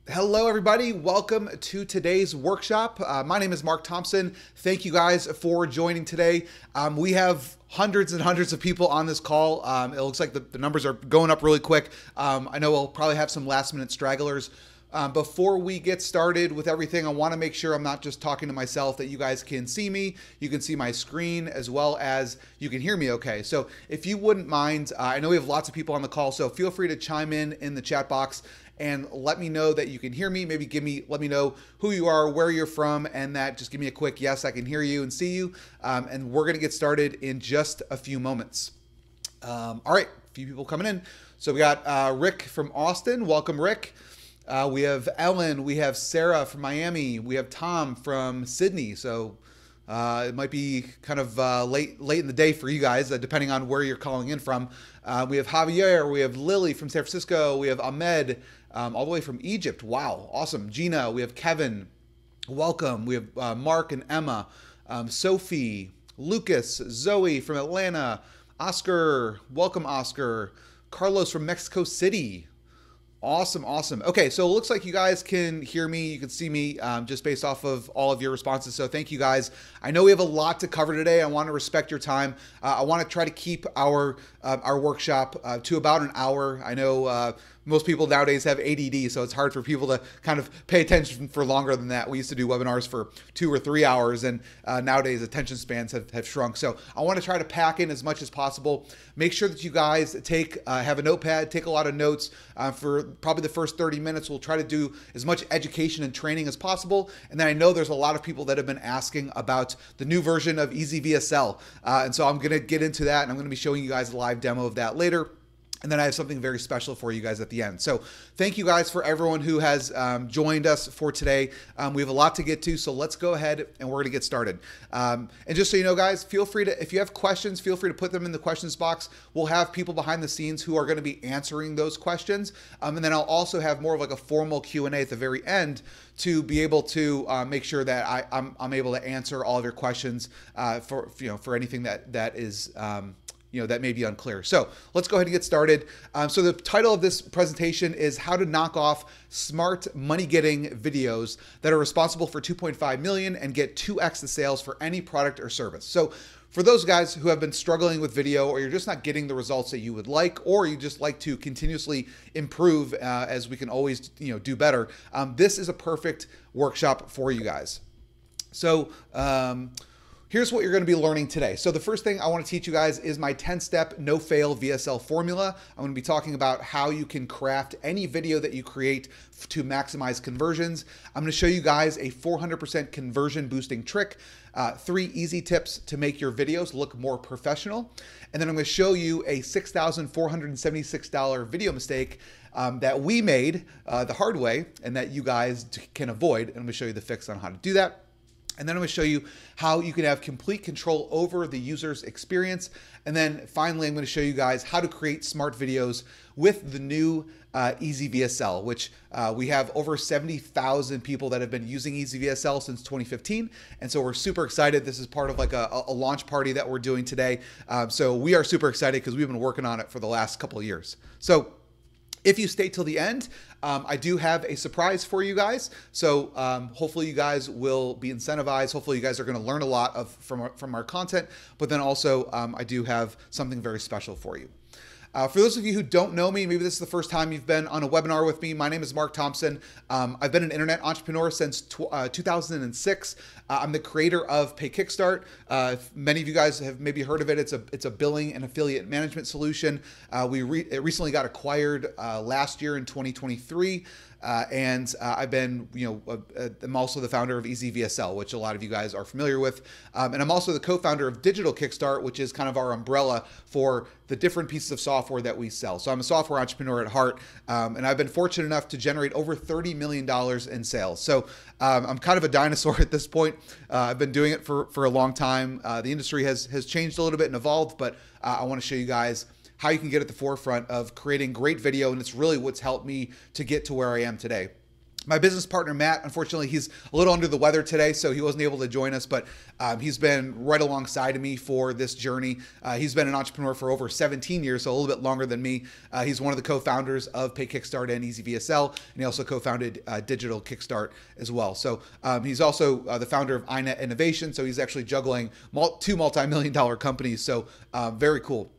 Hello, everybody. Welcome to today's workshop. My name is Mark Thompson. Thank you guys for joining today. We have hundreds and hundreds of people on this call. It looks like the numbers are going up really quick. I know we'll probably have some last minute stragglers. Before we get started with everything, I want to make sure I'm not just talking to myself, that you guys can see me, you can see my screen, as well as you can hear me okay. So if you wouldn't mind, I know we have lots of people on the call, so feel free to chime in the chat box and let me know that you can hear me. Maybe let me know who you are, where you're from, and that just give me a quick yes, I can hear you and see you. And we're gonna get started in just a few moments. All right, a few people coming in. So we got Rick from Austin. Welcome, Rick. We have Ellen, we have Sarah from Miami, we have Tom from Sydney. So it might be kind of late in the day for you guys, depending on where you're calling in from. We have Javier, we have Lily from San Francisco, we have Ahmed all the way from Egypt. Wow, awesome. Gina, we have Kevin, welcome. We have Mark and Emma, Sophie, Lucas, Zoe from Atlanta, Oscar, welcome Oscar, Carlos from Mexico City. Awesome, awesome. Okay, so it looks like you guys can hear me, you can see me just based off of all of your responses. So thank you guys. I know we have a lot to cover today. I want to respect your time. I want to try to keep our workshop to about an hour. I know most people nowadays have ADD, so it's hard for people to kind of pay attention for longer than that. We used to do webinars for 2 or 3 hours, and nowadays attention spans have shrunk. So I want to try to pack in as much as possible. Make sure that you guys have a notepad, take a lot of notes. For probably the first 30 minutes, we'll try to do as much education and training as possible. And then I know there's a lot of people that have been asking about the new version of EasyVSL. And so I'm going to get into that, and I'm going to be showing you guys a live demo of that later. And then I have something very special for you guys at the end. So thank you guys for everyone who has joined us for today. We have a lot to get to, so let's go ahead and we're gonna get started. And just so you know, guys, feel free to, if you have questions, feel free to put them in the questions box. We'll have people behind the scenes who are gonna be answering those questions. And then I'll also have more of like a formal Q&A at the very end to be able to make sure that I'm able to answer all of your questions for anything that is that may be unclear. So let's go ahead and get started. So the title of this presentation is How to Knock Off Smart Money-Getting Videos That Are Responsible for 2.5 million and Get 2x the Sales for Any Product or Service. So for those guys who have been struggling with video, or you're just not getting the results that you would like, or you just like to continuously improve, as we can always do better, this is a perfect workshop for you guys. So here's what you're going to be learning today. So the first thing I want to teach you guys is my 10-step no-fail VSL formula. I'm going to be talking about how you can craft any video that you create to maximize conversions. I'm going to show you guys a 400% conversion boosting trick, 3 easy tips to make your videos look more professional. And then I'm going to show you a $6,476 video mistake that we made the hard way and that you guys can avoid. And I'm going to show you the fix on how to do that. And then I'm going to show you how you can have complete control over the user's experience. And then finally, I'm going to show you guys how to create smart videos with the new EasyVSL, which we have over 70,000 people that have been using EasyVSL since 2015. And so we're super excited. This is part of like a launch party that we're doing today. So we are super excited because we've been working on it for the last couple of years. So if you stay till the end, I do have a surprise for you guys. So hopefully you guys will be incentivized. Hopefully you guys are going to learn a lot from our content, but then also I do have something very special for you. For those of you who don't know me, maybe this is the first time you've been on a webinar with me. My name is Mark Thompson. I've been an internet entrepreneur since 2006. I'm the creator of Pay Kickstart. Many of you guys have maybe heard of it. It's a billing and affiliate management solution. It recently got acquired last year in 2023. And I've been, I'm also the founder of EasyVSL, which a lot of you guys are familiar with. And I'm also the co-founder of Digital Kickstart, which is kind of our umbrella for the different pieces of software that we sell. So I'm a software entrepreneur at heart, and I've been fortunate enough to generate over $30 million in sales. So I'm kind of a dinosaur at this point. I've been doing it for a long time. The industry has changed a little bit and evolved, but I want to show you guys how you can get at the forefront of creating great video, and it's really what's helped me to get to where I am today. My business partner, Matt, unfortunately, he's a little under the weather today, so he wasn't able to join us, but he's been right alongside of me for this journey. He's been an entrepreneur for over 17 years, so a little bit longer than me. He's one of the co-founders of Pay Kickstart and EasyVSL, and he also co-founded Digital Kickstart as well. So he's also the founder of iNet Innovation, so he's actually juggling two multi-million-dollar companies, so very cool.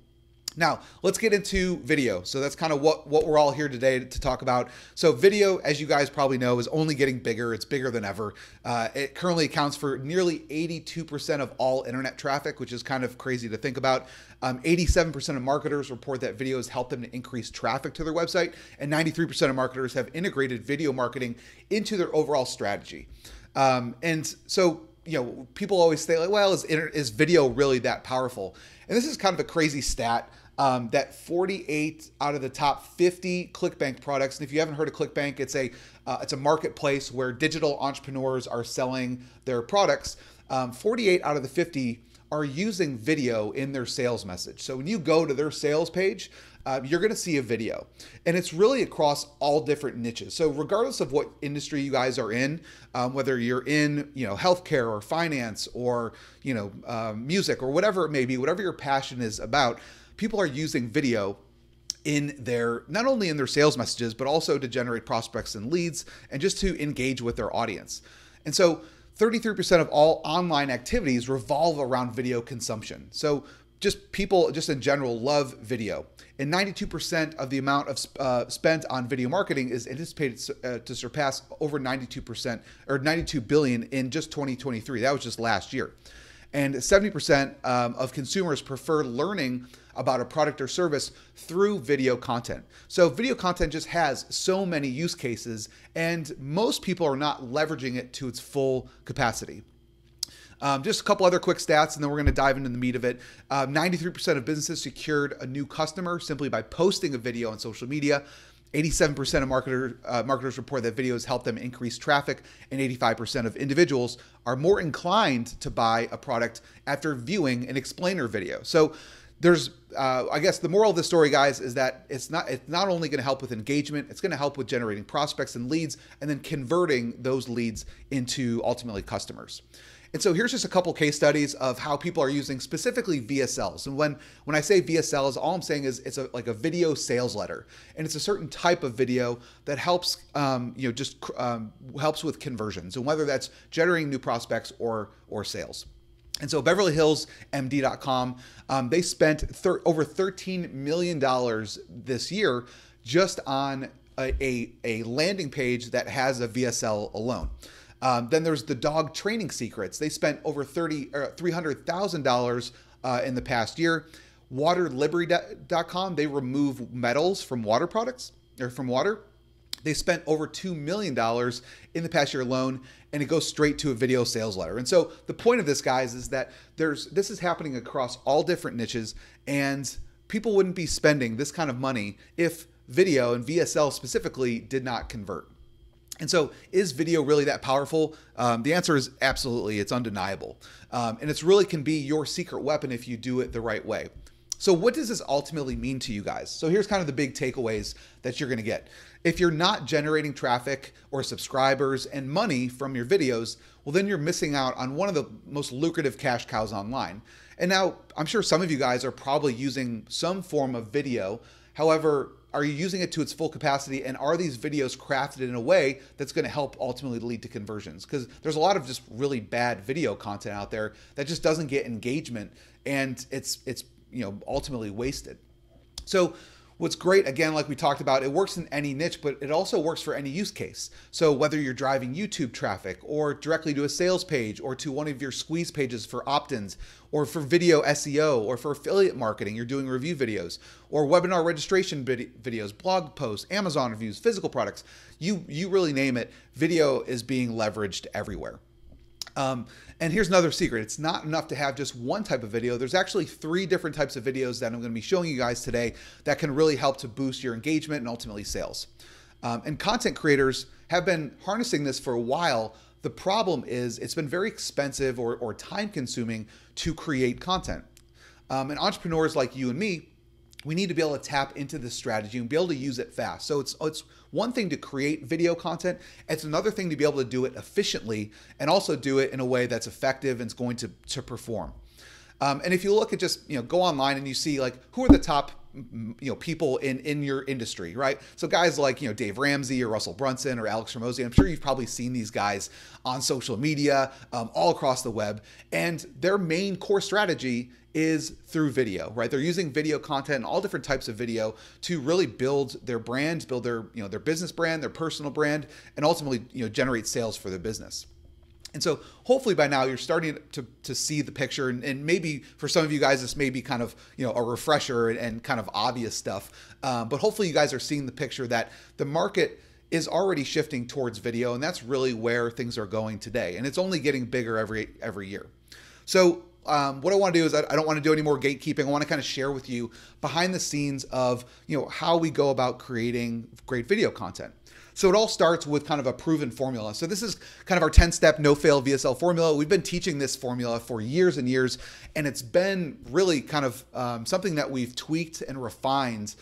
Now, let's get into video. So that's kind of what we're all here today to talk about. So video, as you guys probably know, is only getting bigger. It's bigger than ever. It currently accounts for nearly 82% of all internet traffic, which is kind of crazy to think about. 87% of marketers report that video has helped them to increase traffic to their website, and 93% of marketers have integrated video marketing into their overall strategy. And so, people always say, like, well, is video really that powerful? And this is kind of a crazy stat. That 48 out of the top 50 ClickBank products, and if you haven't heard of ClickBank, it's a marketplace where digital entrepreneurs are selling their products. 48 out of the 50 are using video in their sales message. So when you go to their sales page, you're going to see a video, and it's really across all different niches. So regardless of what industry you guys are in, whether you're in healthcare or finance or music or whatever it may be, whatever your passion is about, people are using video in not only in their sales messages, but also to generate prospects and leads and just to engage with their audience. And so 33% of all online activities revolve around video consumption. So people in general love video. And 92% of the amount of spent on video marketing is anticipated to surpass over 92% or 92 billion in just 2023. That was just last year. And 70% of consumers prefer learning about a product or service through video content. So video content just has so many use cases, and most people are not leveraging it to its full capacity. Just a couple other quick stats, and then we're going to dive into the meat of it. 93% of businesses secured a new customer simply by posting a video on social media. 87% of marketers report that videos help them increase traffic, and 85% of individuals are more inclined to buy a product after viewing an explainer video. So there's, I guess the moral of the story, guys, is that it's not only going to help with engagement, it's going to help with generating prospects and leads, and then converting those leads into ultimately customers. And so here's just a couple case studies of how people are using specifically VSLs. And when I say VSLs, all I'm saying is it's like a video sales letter, and it's a certain type of video that helps, helps with conversions, and whether that's generating new prospects or sales. And so BeverlyHillsMD.com, they spent over $13 million this year just on a landing page that has a VSL alone. Then there's the Dog Training Secrets. They spent over $300,000 in the past year. WaterLibrary.com, they remove metals from water products or from water. They spent over $2 million in the past year alone, and it goes straight to a video sales letter. And so the point of this, guys, is that this is happening across all different niches, and people wouldn't be spending this kind of money if video and VSL specifically did not convert. And so is video really that powerful? The answer is absolutely. It's undeniable. And it's really can be your secret weapon if you do it the right way. So what does this ultimately mean to you guys? So here's kind of the big takeaways that you're going to get. If you're not generating traffic or subscribers and money from your videos, well, then you're missing out on one of the most lucrative cash cows online. And now I'm sure some of you guys are probably using some form of video. However, are you using it to its full capacity, and are these videos crafted in a way that's going to help ultimately lead to conversions? Because there's a lot of just really bad video content out there that just doesn't get engagement, and it's ultimately wasted. So what's great, again, like we talked about, it works in any niche, but it also works for any use case. So whether you're driving YouTube traffic or directly to a sales page or to one of your squeeze pages for opt-ins, or for video SEO, or for affiliate marketing, you're doing review videos, or webinar registration videos, blog posts, Amazon reviews, physical products, you really name it, video is being leveraged everywhere. And here's another secret. It's not enough to have just one type of video. There's actually 3 different types of videos that I'm going to be showing you guys today that can really help to boost your engagement and ultimately sales. And content creators have been harnessing this for a while. The problem is it's been very expensive or time consuming to create content. And entrepreneurs like you and me, we need to be able to tap into this strategy and be able to use it fast. So it's one thing to create video content. It's another thing to be able to do it efficiently and also do it in a way that's effective and is going to perform. And if you look at just, go online and you see like who are the top, people in your industry, right? So guys like, Dave Ramsey or Russell Brunson or Alex Hormozi, I'm sure you've probably seen these guys on social media, all across the web, and their main core strategy is through video, right? They're using video content and all different types of video to really build their brand, build their, their business brand, their personal brand, and ultimately, generate sales for their business. And so hopefully by now you're starting to see the picture, and maybe for some of you guys, this may be kind of, a refresher and kind of obvious stuff. But hopefully you guys are seeing the picture that the market is already shifting towards video, and that's really where things are going today. And it's only getting bigger every year. So what I want to do is I don't want to do any more gatekeeping. I want to kind of share with you behind the scenes of, how we go about creating great video content. So it all starts with kind of a proven formula. So this is kind of our 10-step no-fail VSL formula. We've been teaching this formula for years and years, and it's been really kind of something that we've tweaked and refined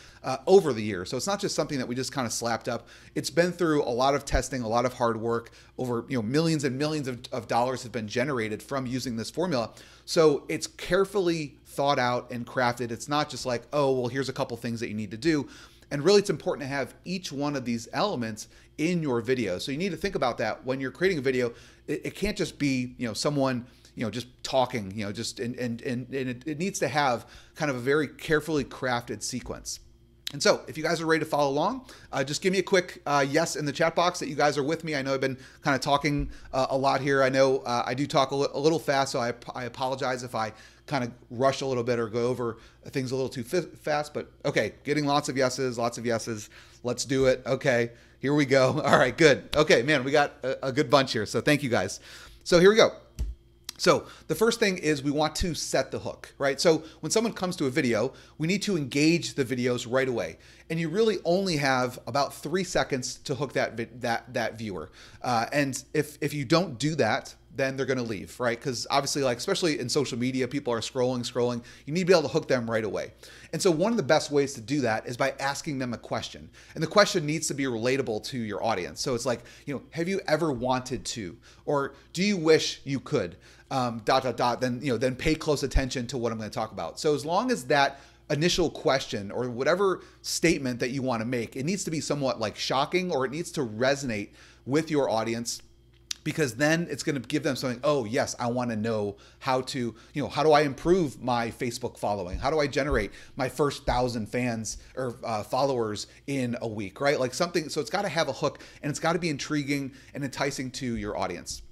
over the years. So it's not just something that we just kind of slapped up. It's been through a lot of testing, a lot of hard work. Over millions and millions of dollars have been generated from using this formula. So it's carefully thought out and crafted. It's not just like, oh, well, here's a couple things that you need to do. And really, it's important to have each one of these elements in your video. So you need to think about that when you're creating a video. It can't just be, someone, just talking, and it needs to have kind of a very carefully crafted sequence. And so if you guys are ready to follow along, just give me a quick yes in the chat box that you guys are with me. I know I've been kind of talking a lot here. I know I do talk a little fast, so I apologize if I kind of rush a little bit or go over things a little too fast, but okay, getting lots of yeses, Let's do it. Okay, here we go. All right, good. Okay, man, we got a good bunch here, so thank you guys. So here we go. So the first thing is we want to set the hook, right? So when someone comes to a video, we need to engage the videos right away. And you really only have about 3 seconds to hook that viewer. And if you don't do that, then they're going to leave, right? Because obviously, like, especially in social media, people are scrolling. You need to be able to hook them right away. And so one of the best ways to do that is by asking them a question. And the question needs to be relatable to your audience. So it's like, have you ever wanted to, or do you wish you could, ... then pay close attention to what I'm going to talk about. So as long as that initial question or whatever statement that you want to make, it needs to be somewhat like shocking, or it needs to resonate with your audience, because then it's going to give them something. Oh yes, I want to know how to, how do I improve my Facebook following? How do I generate my first 1,000 fans or followers in a week, right? Like something, so it's got to have a hook, and it's got to be intriguing and enticing to your audience.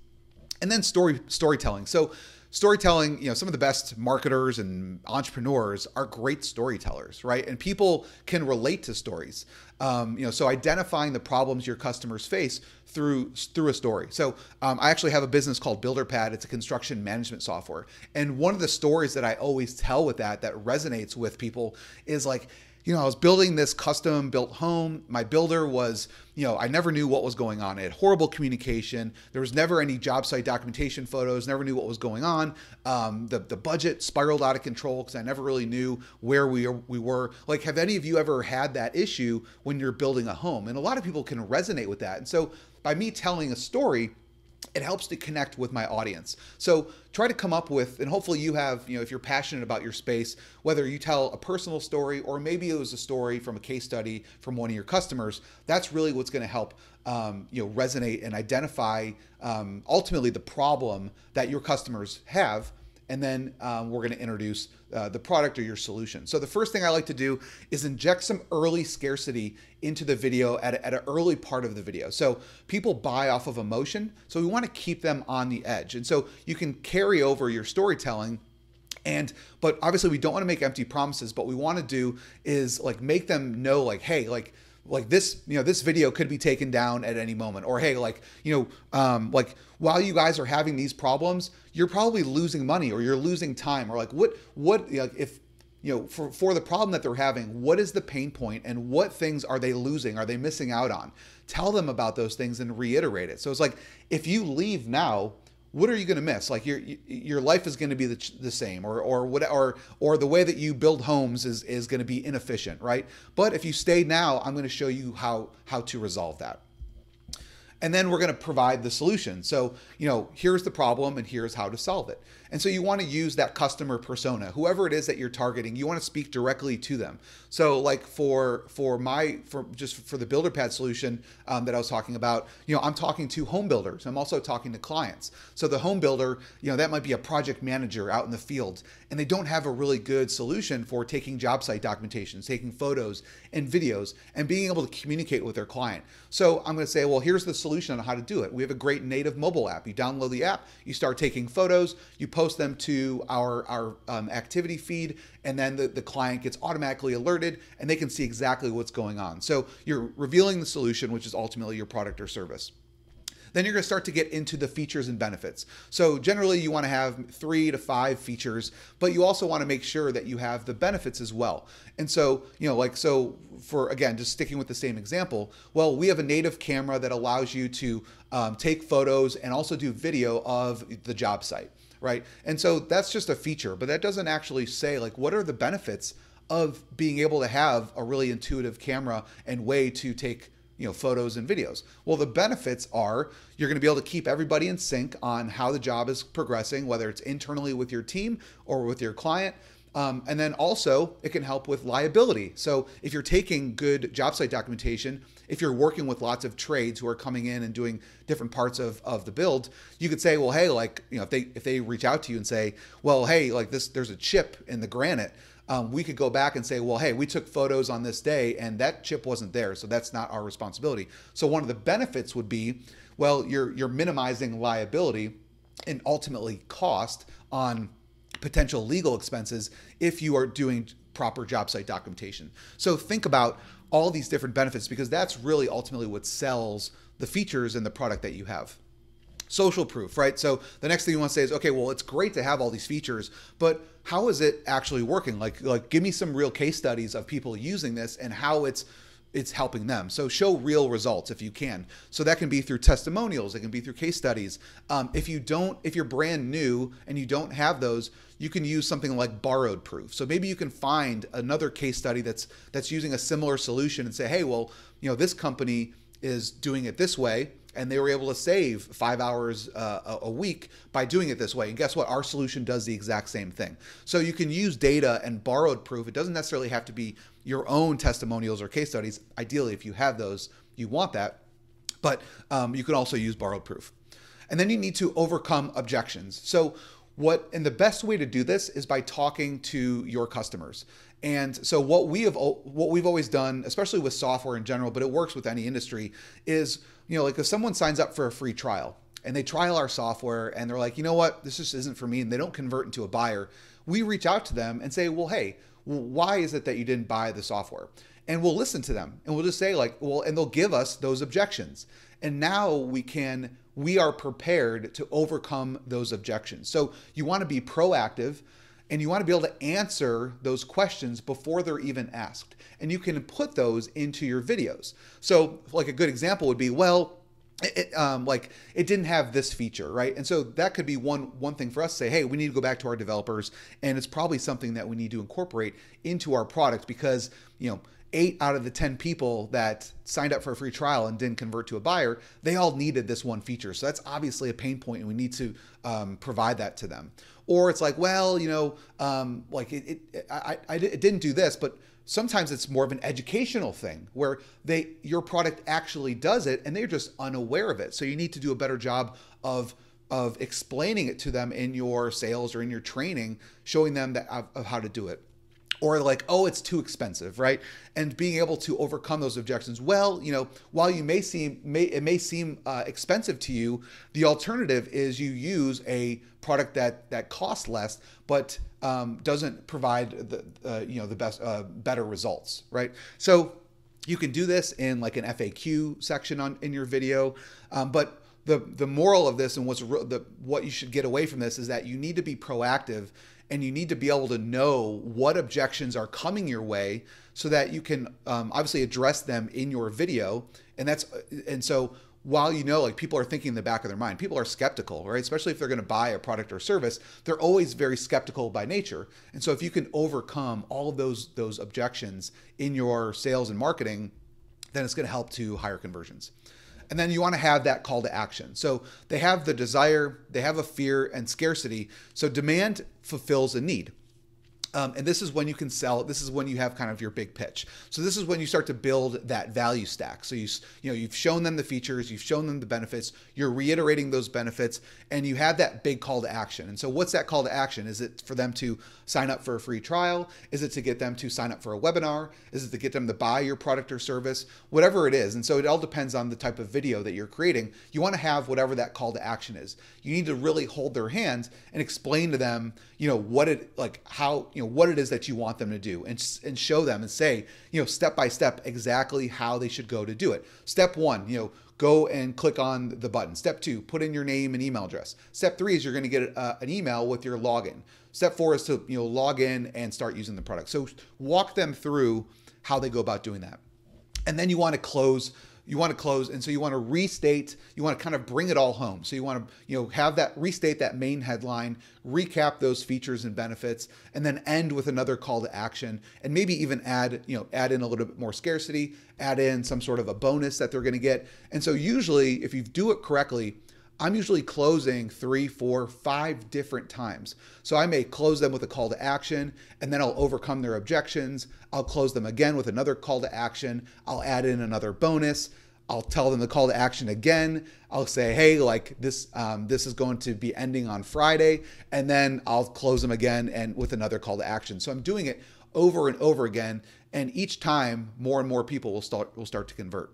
And then storytelling. So storytelling, some of the best marketers and entrepreneurs are great storytellers, right? And people can relate to stories. So identifying the problems your customers face through a story. So I actually have a business called BuilderPad. It's a construction management software. And one of the stories that I always tell with that resonates with people is like, I was building this custom built home. My builder was, I never knew what was going on. I had horrible communication. There was never any job site documentation photos, never knew what was going on. The budget spiraled out of control because I never really knew where we were. Like, have any of you ever had that issue when you're building a home? And a lot of people can resonate with that. And so by me telling a story, it helps to connect with my audience. So try to come up with, and hopefully you have, if you're passionate about your space, whether you tell a personal story or maybe it was a story from a case study from one of your customers, that's really what's going to help resonate and identify ultimately the problem that your customers have. And then we're going to introduce the product or your solution. So the first thing I like to do is inject some early scarcity into the video at an early part of the video. So people buy off of emotion, so we want to keep them on the edge. And so you can carry over your storytelling, but obviously we don't want to make empty promises. But what we want to do is like make them know, like, hey, like this, this video could be taken down at any moment, or hey, like while you guys are having these problems, you're probably losing money or you're losing time, or like what if for the problem that they're having, what is the pain point and what things are they losing? Are they missing out on? Tell them about those things and reiterate it. So it's like, if you leave now, what are you going to miss? Like your life is going to be the same, or the way that you build homes is going to be inefficient, right? But if you stay now, I'm going to show you how to resolve that. And then we're going to provide the solution. So, here's the problem and here's how to solve it. And so you want to use that customer persona, whoever it is that you're targeting, you want to speak directly to them. So like for the BuilderPad solution that I was talking about, I'm talking to home builders. I'm also talking to clients. So the home builder, that might be a project manager out in the field, and they don't have a really good solution for taking job site documentations, taking photos and videos, and being able to communicate with their client. So I'm going to say, well, here's the solution on how to do it. We have a great native mobile app. You download the app, you start taking photos, you post them to our activity feed, and then the client gets automatically alerted and they can see exactly what's going on. So you're revealing the solution, which is ultimately your product or service. Then you're going to start to get into the features and benefits. So generally you want to have 3 to 5 features, but you also want to make sure that you have the benefits as well. And so, so for, again, just sticking with the same example, well, we have a native camera that allows you to take photos and also do video of the job site, right? And so that's just a feature, but that doesn't actually say like, what are the benefits of being able to have a really intuitive camera and way to take photos and videos. Well, the benefits are you're going to be able to keep everybody in sync on how the job is progressing, whether it's internally with your team or with your client. And then also it can help with liability. So if you're taking good job site documentation, if you're working with lots of trades who are coming in and doing different parts of the build, you could say, well, hey, like, if they reach out to you and say, well, hey, like there's a chip in the granite. We could go back and say, well, hey, we took photos on this day and that chip wasn't there, so that's not our responsibility. So one of the benefits would be, well, you're minimizing liability and ultimately cost on potential legal expenses if you are doing proper job site documentation. So think about all these different benefits, because that's really ultimately what sells the features in the product that you have. Social proof, right? So the next thing you want to say is, okay, well, it's great to have all these features, but how is it actually working? Like give me some real case studies of people using this and how it's helping them. So show real results if you can. So that can be through testimonials. It can be through case studies. If you're brand new and you don't have those, you can use something like borrowed proof. So maybe you can find another case study that's using a similar solution and say, hey, well, this company is doing it this way, and they were able to save 5 hours a week by doing it this way. And guess what? Our solution does the exact same thing. So you can use data and borrowed proof. It doesn't necessarily have to be your own testimonials or case studies. Ideally, if you have those, you want that. But you can also use borrowed proof. And then you need to overcome objections. So the best way to do this is by talking to your customers. And so what we've always done, especially with software in general, but it works with any industry, is, like if someone signs up for a free trial and they trial our software and they're like, you know what, this just isn't for me, and they don't convert into a buyer, we reach out to them and say, well, hey, why is it that you didn't buy the software? And we'll listen to them and we'll just say like, well, and they'll give us those objections. And now we are prepared to overcome those objections. So you want to be proactive, and you want to be able to answer those questions before they're even asked. And you can put those into your videos. So like a good example would be, well, it didn't have this feature, right? And so that could be one thing for us to say, hey, we need to go back to our developers, and it's probably something that we need to incorporate into our product, because 8 out of the 10 people that signed up for a free trial and didn't convert to a buyer, they all needed this one feature. So that's obviously a pain point, and we need to provide that to them. Or it's like, well, it didn't do this, but sometimes it's more of an educational thing where your product actually does it and they're just unaware of it. So you need to do a better job of explaining it to them in your sales or in your training, showing them of how to do it. Or like, oh, it's too expensive, right? And being able to overcome those objections. Well, while it may seem expensive to you, the alternative is you use a product that costs less, but doesn't provide the best, better results, right? So you can do this in like an FAQ section in your video, but the moral of this and what you should get away from this is that you need to be proactive, and you need to be able to know what objections are coming your way so that you can obviously address them in your video. And so while like people are thinking in the back of their mind, people are skeptical, right? Especially if they're going to buy a product or service, they're always very skeptical by nature. And so if you can overcome all of those objections in your sales and marketing, then it's going to help to higher conversions. And then you want to have that call to action. So they have the desire, they have a fear and scarcity. So demand fulfills a need. And this is when you can sell. This is when you have kind of your big pitch. So this is when you start to build that value stack. So you've shown them the features, you've shown them the benefits, you're reiterating those benefits, and you have that big call to action. And so what's that call to action? Is it for them to sign up for a free trial? Is it to get them to sign up for a webinar? Is it to get them to buy your product or service? Whatever it is. And so it all depends on the type of video that you're creating. You want to have whatever that call to action is. You need to really hold their hand and explain to them, what it is that you want them to do, and show them and say, step by step exactly how they should go to do it. Step 1, go and click on the button. Step 2, put in your name and email address. Step 3 is you're going to get an email with your login. Step 4 is to log in and start using the product. So walk them through how they go about doing that. And then you want to close. And so you want to restate, you want to kind of bring it all home. So you want to, have that restate that main headline, recap those features and benefits, and then end with another call to action, and maybe even add in a little bit more scarcity, add in some sort of a bonus that they're going to get. And so usually if you do it correctly, I'm usually closing 3, 4, 5 different times. So I may close them with a call to action, and then I'll overcome their objections. I'll close them again with another call to action. I'll add in another bonus. I'll tell them the call to action again. I'll say, hey, this is going to be ending on Friday, and then I'll close them again and with another call to action. So I'm doing it over and over again, and each time more and more people will start to convert.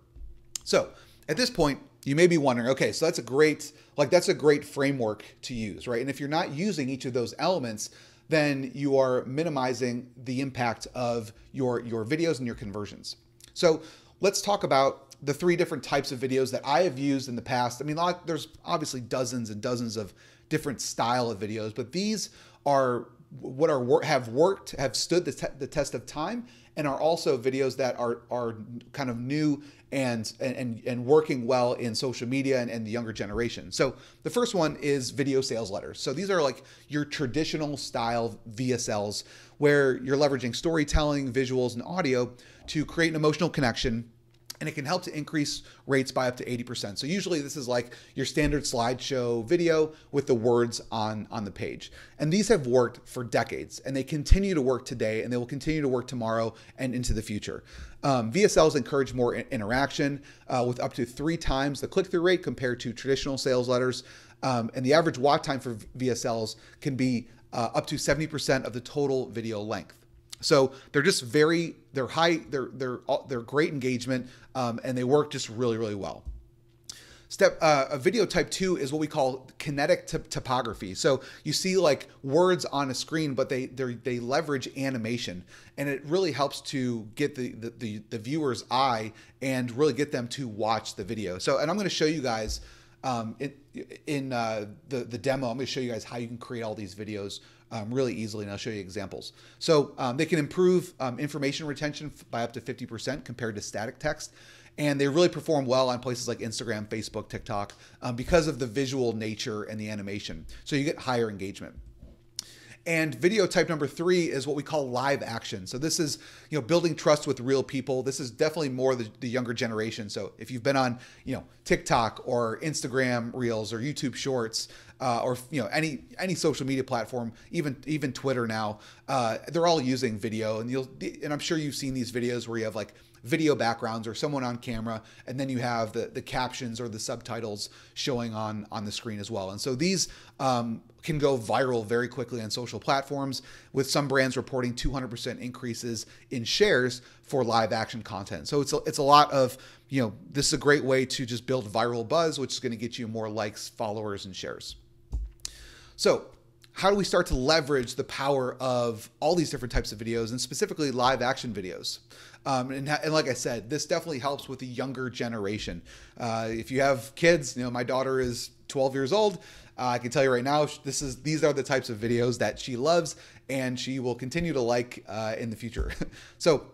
So at this point, you may be wondering, okay, so that's a great framework to use, right? And if you're not using each of those elements, then you are minimizing the impact of your videos and your conversions. So let's talk about the 3 different types of videos that I have used in the past. I mean, there's obviously dozens and dozens of different style of videos, but these are have stood the test of time, and are also videos that are kind of new and working well in social media and the younger generation. So the first one is video sales letters. So these are like your traditional style VSLs, where you're leveraging storytelling, visuals, and audio to create an emotional connection, and it can help to increase rates by up to 80%. So usually this is like your standard slideshow video with the words on the page. And these have worked for decades, and they continue to work today, and they will continue to work tomorrow and into the future. VSLs encourage more interaction with up to 3 times the click-through rate compared to traditional sales letters. And the average watch time for VSLs can be up to 70% of the total video length. So they're just they're great engagement, and they work just really, really well. A video type 2 is what we call kinetic typography. So you see like words on a screen, but they leverage animation, and it really helps to get the viewer's eye and really get them to watch the video. So, and I'm going to show you guys in the demo. I'm going to show you guys how you can create all these videos really easily, and I'll show you examples. So they can improve information retention by up to 50% compared to static text. And they really perform well on places like Instagram, Facebook, TikTok, because of the visual nature and the animation. So you get higher engagement. And video type number 3 is what we call live action. So this is, building trust with real people. This is definitely more the younger generation. So if you've been on, TikTok or Instagram Reels or YouTube Shorts, or any social media platform, even Twitter now, they're all using video, and I'm sure you've seen these videos where you have like video backgrounds or someone on camera, and then you have the captions or the subtitles showing on the screen as well. And so these can go viral very quickly on social platforms, with some brands reporting 200% increases in shares for live action content. So it's a lot of, this is a great way to just build viral buzz, which is going to get you more likes, followers, and shares. So how do we start to leverage the power of all these different types of videos, and specifically live action videos? And like I said, this definitely helps with the younger generation. If you have kids, my daughter is 12 years old. I can tell you right now, these are the types of videos that she loves, and she will continue to like in the future. So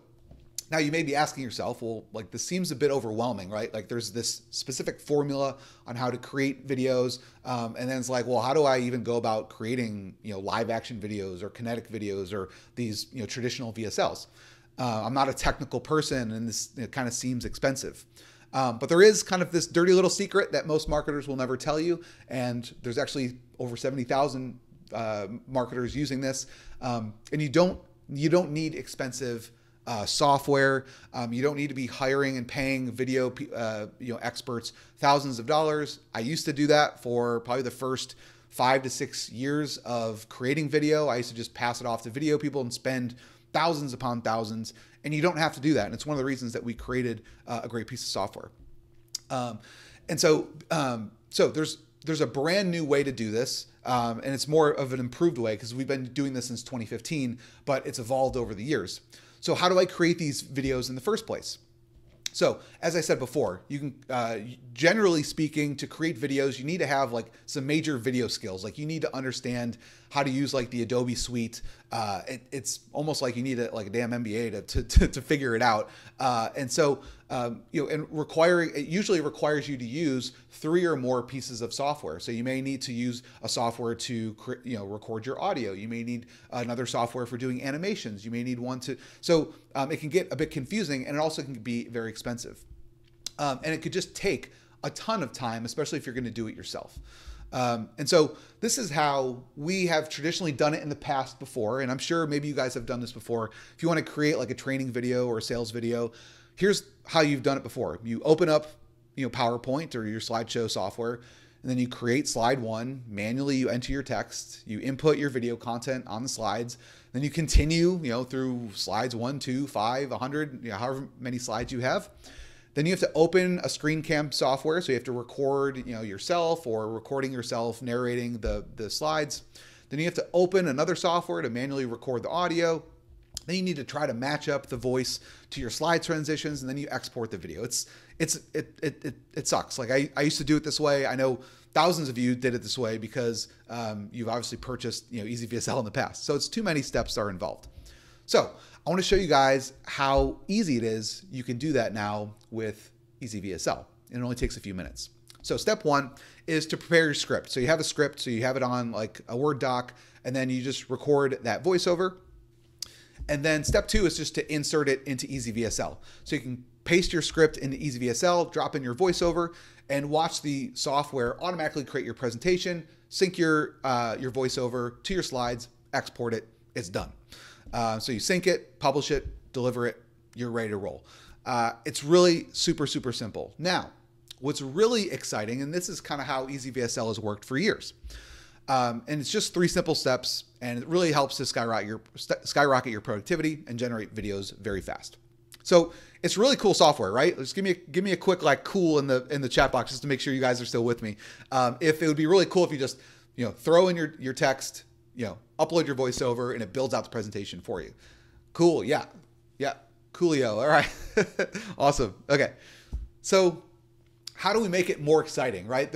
Now you may be asking yourself, well, like this seems a bit overwhelming, right? Like there's this specific formula on how to create videos. And then it's like, well, how do I even go about creating, live action videos or kinetic videos or these, traditional VSLs? I'm not a technical person and this kind of seems expensive. But there is kind of this dirty little secret that most marketers will never tell you. And there's actually over 70,000 marketers using this. And you don't need expensive software. You don't need to be hiring and paying video experts thousands of dollars. I used to do that for probably the first 5 to 6 years of creating video. I used to just pass it off to video people and spend thousands upon thousands, and you don't have to do that. And it's one of the reasons that we created a great piece of software. So there's a brand new way to do this. And it's more of an improved way because we've been doing this since 2015, but it's evolved over the years. So how do I create these videos in the first place? So as I said before, you can, generally speaking, to create videos, you need to have like some major video skills. Like you need to understand how to use like the Adobe suite. It's almost like you need a damn MBA to figure it out. And it usually requires you to use 3 or more pieces of software. So you may need to use a software to record your audio. You may need another software for doing animations. You may need one to, it can get a bit confusing, and it also can be very expensive. And it could just take a ton of time, especially if you're going to do it yourself. And so this is how we have traditionally done it in the past before. And I'm sure maybe you guys have done this before. If you want to create like a training video or a sales video, here's how you've done it before. You open up, PowerPoint or your slideshow software, and then you create slide 1. Manually, you enter your text, you input your video content on the slides. Then you continue, through slides 1, 2, 5, 100, however many slides you have. Then you have to open a screen cam software. So you have to record, yourself or recording yourself narrating the slides. Then you have to open another software to manually record the audio. Then you need to try to match up the voice to your slide transitions, and then you export the video. It sucks. Like I used to do it this way. I know thousands of you did it this way because you've obviously purchased EasyVSL in the past. So it's too many steps that are involved. So I want to show you guys how easy it is. You can do that now with EasyVSL. It only takes a few minutes. So step 1 is to prepare your script. So you have a script, so you have it on like a Word doc, and then you just record that voiceover. And then step 2 is just to insert it into EasyVSL. So you can paste your script into EasyVSL, drop in your voiceover, and watch the software automatically create your presentation, sync your voiceover to your slides, export it, it's done. So you sync it, publish it, deliver it, you're ready to roll. It's really super, super simple. Now, what's really exciting, and this is kind of how EasyVSL has worked for years, and it's just 3 simple steps, and it really helps to skyrocket your productivity and generate videos very fast. So it's really cool software, right? Just give me a quick like cool in the chat box just to make sure you guys are still with me. If it would be really cool if you just throw in your text, upload your voiceover, and it builds out the presentation for you. Cool, yeah, coolio. All right, awesome. Okay, so how do we make it more exciting, right?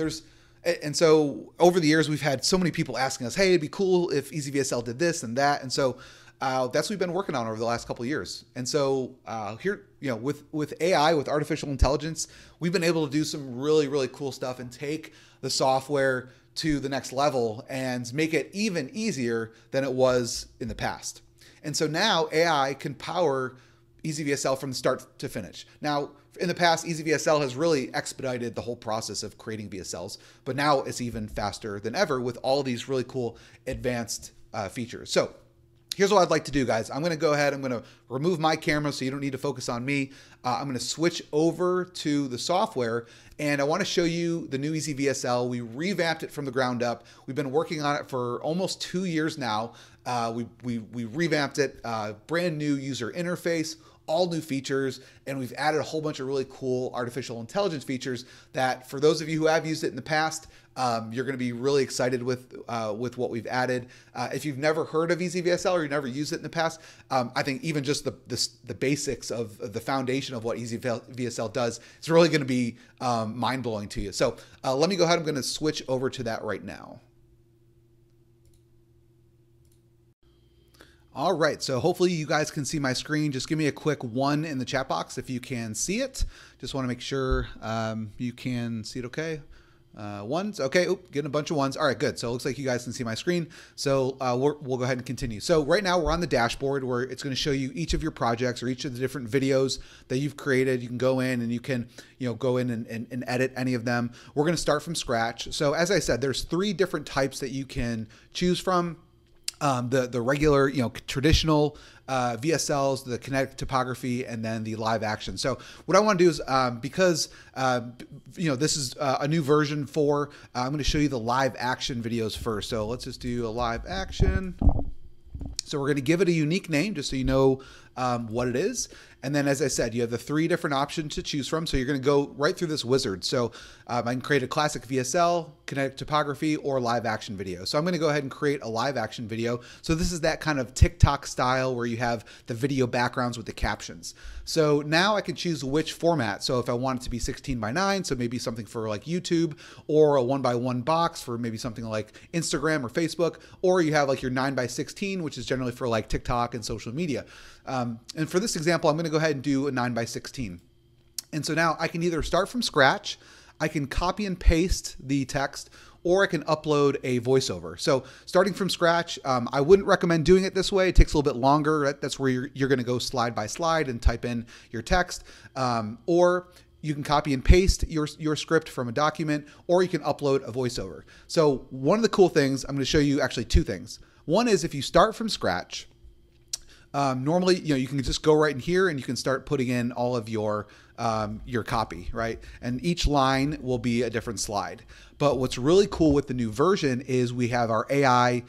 And so over the years, we've had so many people asking us, hey, it'd be cool if EasyVSL did this and that. And so that's what we've been working on over the last couple of years. And so here, with AI, with artificial intelligence, we've been able to do some really, really cool stuff and take the software to the next level and make it even easier than it was in the past. And so now AI can power EasyVSL from start to finish. Now, in the past, EasyVSL has really expedited the whole process of creating VSLs, but now it's even faster than ever with all these really cool advanced features. So here's what I'd like to do, guys. I'm going to go ahead. I'm going to remove my camera so you don't need to focus on me. I'm going to switch over to the software, and I want to show you the new EasyVSL. We revamped it from the ground up. We've been working on it for almost 2 years now. We revamped it, brand new user interface, all new features, and we've added a whole bunch of really cool artificial intelligence features that for those of you who have used it in the past, you're going to be really excited with what we've added. If you've never heard of EasyVSL or you've never used it in the past, I think even just the basics of the foundation of what EasyVSL does, it's really going to be mind-blowing to you. So let me go ahead. I'm going to switch over to that right now. All right, so hopefully you guys can see my screen. Just give me a quick 1 in the chat box if you can see it. Just want to make sure you can see it okay. Ones, okay, getting a bunch of ones. All right, good. So it looks like you guys can see my screen. So we'll go ahead and continue. So right now we're on the dashboard where it's going to show you each of your projects or each of the different videos that you've created. You can go in and you can go in and edit any of them. We're going to start from scratch. So as I said, there's 3 different types that you can choose from. The regular, traditional VSLs, the kinetic typography, and then the live action. So what I want to do is, because this is a new version 4, I'm going to show you the live action videos first. So let's just do a live action. So we're going to give it a unique name just so you know what it is. And then, as I said, you have the 3 different options to choose from. So you're going to go right through this wizard. So I can create a classic VSL, kinetic typography, or live action video. So I'm going to go ahead and create a live action video. So this is that kind of TikTok style where you have the video backgrounds with the captions. So now I can choose which format. So if I want it to be 16:9, so maybe something for like YouTube, or a 1:1 box for maybe something like Instagram or Facebook, or you have like your 9:16, which is generally for like TikTok and social media. And for this example, I'm going to go ahead and do a 9:16. And so now I can either start from scratch, I can copy and paste the text, or I can upload a voiceover. So starting from scratch, I wouldn't recommend doing it this way. It takes a little bit longer. That's where you're going to go slide by slide and type in your text. Or you can copy and paste your script from a document, or you can upload a voiceover. So one of the cool things, I'm going to show you actually 2 things. One is if you start from scratch, normally, you can just go right in here and you can start putting in all of your copy, right? And each line will be a different slide. But what's really cool with the new version is we have our AI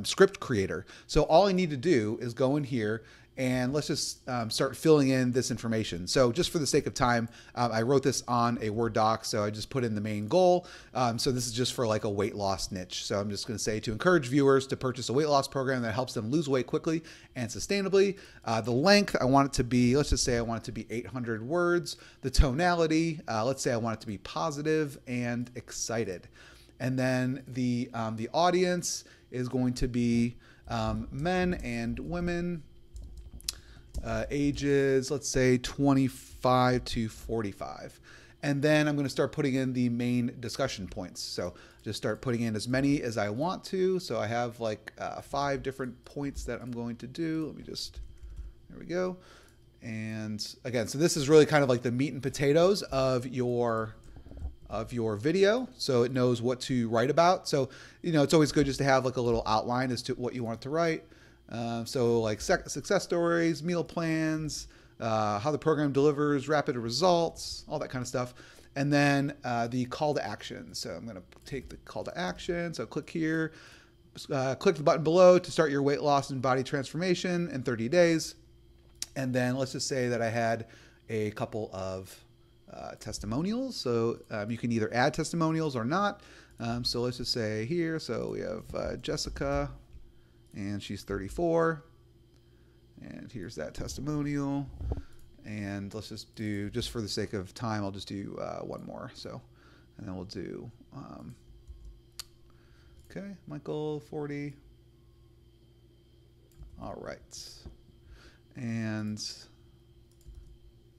script creator. So all I need to do is go in here and let's just start filling in this information. So just for the sake of time, I wrote this on a Word doc, so I just put in the main goal. So this is just for like a weight loss niche. So I'm just going to say to encourage viewers to purchase a weight loss program that helps them lose weight quickly and sustainably. The length, I want it to be, let's just say I want it to be 800 words. The tonality, let's say I want it to be positive and excited. And then the audience is going to be men and women. Ages, let's say 25 to 45. And then I'm going to start putting in the main discussion points. So just start putting in as many as I want to. So I have like 5 different points that I'm going to do. Let me just, there we go. And again, so this is really kind of like the meat and potatoes of your video, so it knows what to write about. So, it's always good just to have like a little outline as to what you want it to write. So like success stories, meal plans, how the program delivers rapid results, all that kind of stuff. And then the call to action. So I'm going to take the call to action. So click here, click the button below to start your weight loss and body transformation in 30 days. And then let's just say that I had a couple of testimonials. So you can either add testimonials or not. So let's just say here, so we have Jessica, and she's 34, and here's that testimonial. And let's just do, just for the sake of time, I'll just do 1 more. So, and then we'll do, okay, Michael, 40. All right. And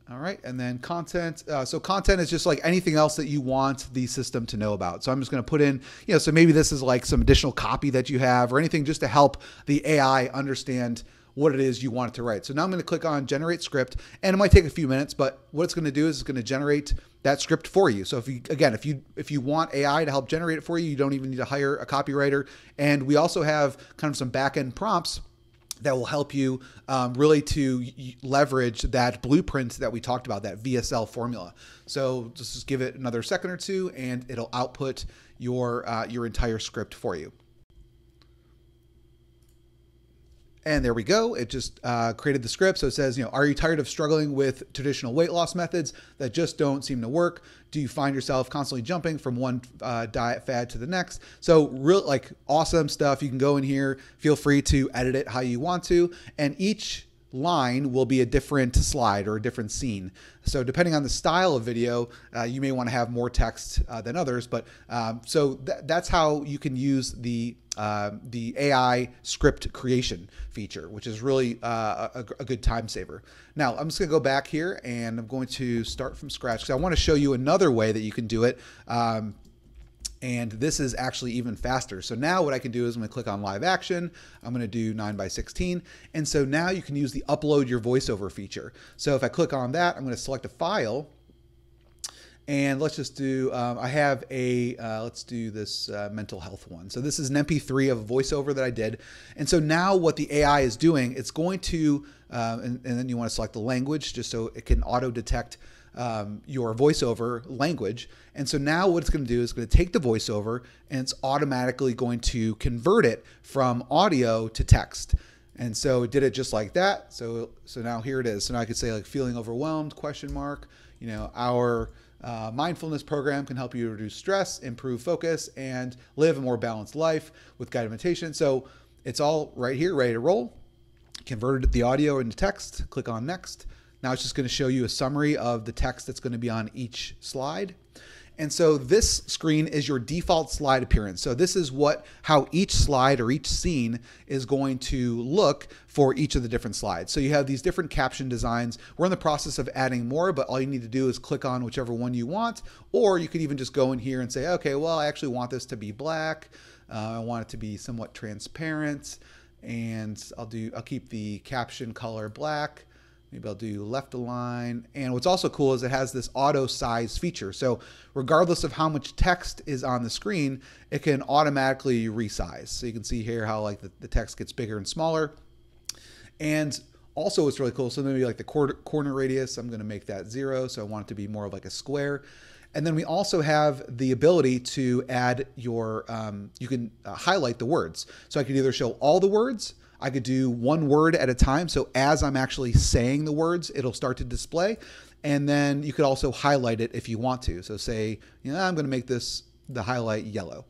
all right, and then content. So content is just like anything else that you want the system to know about. So I'm just going to put in, so maybe this is like some additional copy that you have or anything just to help the AI understand what it is you want it to write. So now I'm going to click on generate script, and it might take a few minutes, but what it's going to do is it's going to generate that script for you. So if you want AI to help generate it for you, you don't even need to hire a copywriter. And we also have kind of some back-end prompts that will help you really to leverage that blueprint that we talked about, that VSL formula. So just give it another second or 2, and it'll output your entire script for you. And there we go. It just created the script. So it says, are you tired of struggling with traditional weight loss methods that just don't seem to work? Do you find yourself constantly jumping from one diet fad to the next? So real awesome stuff. You can go in here, feel free to edit it how you want to. And each line will be a different slide or a different scene. So depending on the style of video, you may want to have more text than others. But that's how you can use the AI script creation feature, which is really a good time saver. Now I'm just going to go back here and I'm going to start from scratch because I want to show you another way that you can do it. And this is actually even faster. So now what I can do is I'm going to click on live action. I'm going to do 9:16. And so now you can use the upload your voiceover feature. So if I click on that, I'm going to select a file. And let's just do, I have a, let's do this mental health one. So this is an MP3 of a voiceover that I did. And so now what the AI is doing, it's going to, and then you want to select the language just so it can auto detect your voiceover language. And so now what it's going to do is going to take the voiceover and it's automatically going to convert it from audio to text. And so it did it just like that. So now here it is. So now I could say like feeling overwhelmed, question mark, you know, our mindfulness program can help you reduce stress, improve focus, and live a more balanced life with guided meditation. So it's all right here, ready to roll. Converted the audio into text, click on next. Now it's just going to show you a summary of the text that's going to be on each slide. And so this screen is your default slide appearance. So this is how each slide or each scene is going to look for each of the different slides. So you have these different caption designs. We're in the process of adding more, but all you need to do is click on whichever one you want, or you could even just go in here and say, okay, well, I actually want this to be black. I want it to be somewhat transparent, and I'll keep the caption color black. Maybe I'll do left align. And what's also cool is it has this auto size feature. So regardless of how much text is on the screen, it can automatically resize. So you can see here how like the text gets bigger and smaller. And also what's really cool, so maybe like the corner radius, I'm going to make that 0. So I want it to be more of like a square. And then we also have the ability to add your, you can highlight the words. So I could either show all the words, I could do one word at a time. So as I'm actually saying the words, it'll start to display. And then you could also highlight it if you want to. So say, you know, I'm going to make the highlight yellow.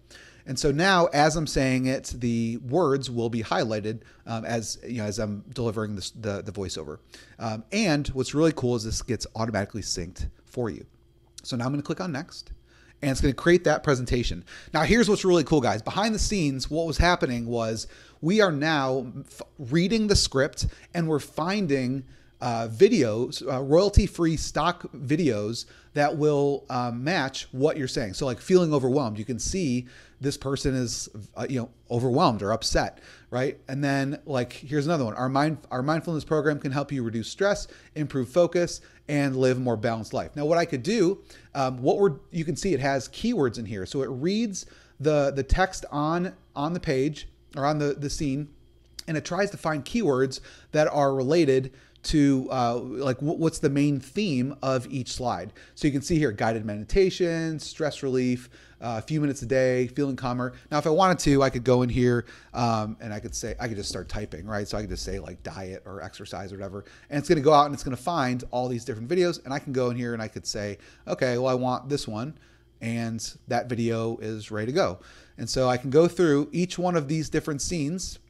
And so now as I'm saying it, the words will be highlighted as I'm delivering the voiceover. And what's really cool is this gets automatically synced for you. So now I'm going to click on next. And it's going to create that presentation. Now, here's what's really cool, guys. Behind the scenes, what was happening was we are now reading the script and we're finding videos, royalty-free stock videos that will match what you're saying. So like feeling overwhelmed, you can see this person is overwhelmed or upset, right? And then like here's another one. Our mindfulness program can help you reduce stress, improve focus, and live a more balanced life. Now what I could do, you can see it has keywords in here. So it reads the text on the page or on the scene, and it tries to find keywords that are related to like what's the main theme of each slide. So you can see here, guided meditation, stress relief, a few minutes a day, feeling calmer. Now, if I wanted to, I could go in here and I could just start typing, right? So I could just say like diet or exercise or whatever, and it's going to go out and it's going to find all these different videos, and I can go in here and I could say, okay, well, I want this one, and that video is ready to go. And so I can go through each one of these different scenes,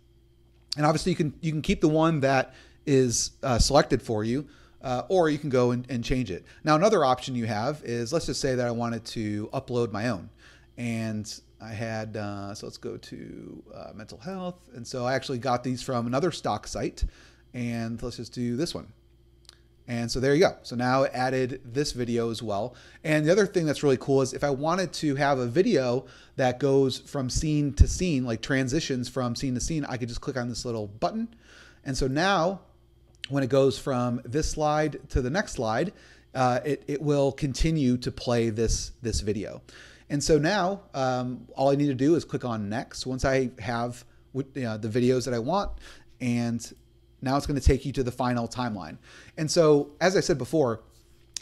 and obviously you can keep the one that is selected for you, or you can go and change it. Now, another option you have is, let's just say that I wanted to upload my own. And I had, so let's go to mental health. And so I actually got these from another stock site. And let's just do this one. And so there you go. So now it added this video as well. And the other thing that's really cool is if I wanted to have a video that goes from scene to scene, like transitions from scene to scene, I could just click on this little button. And so now when it goes from this slide to the next slide, it will continue to play this video. And so now all I need to do is click on next once I have the videos that I want, and now it's going to take you to the final timeline. And so, as I said before,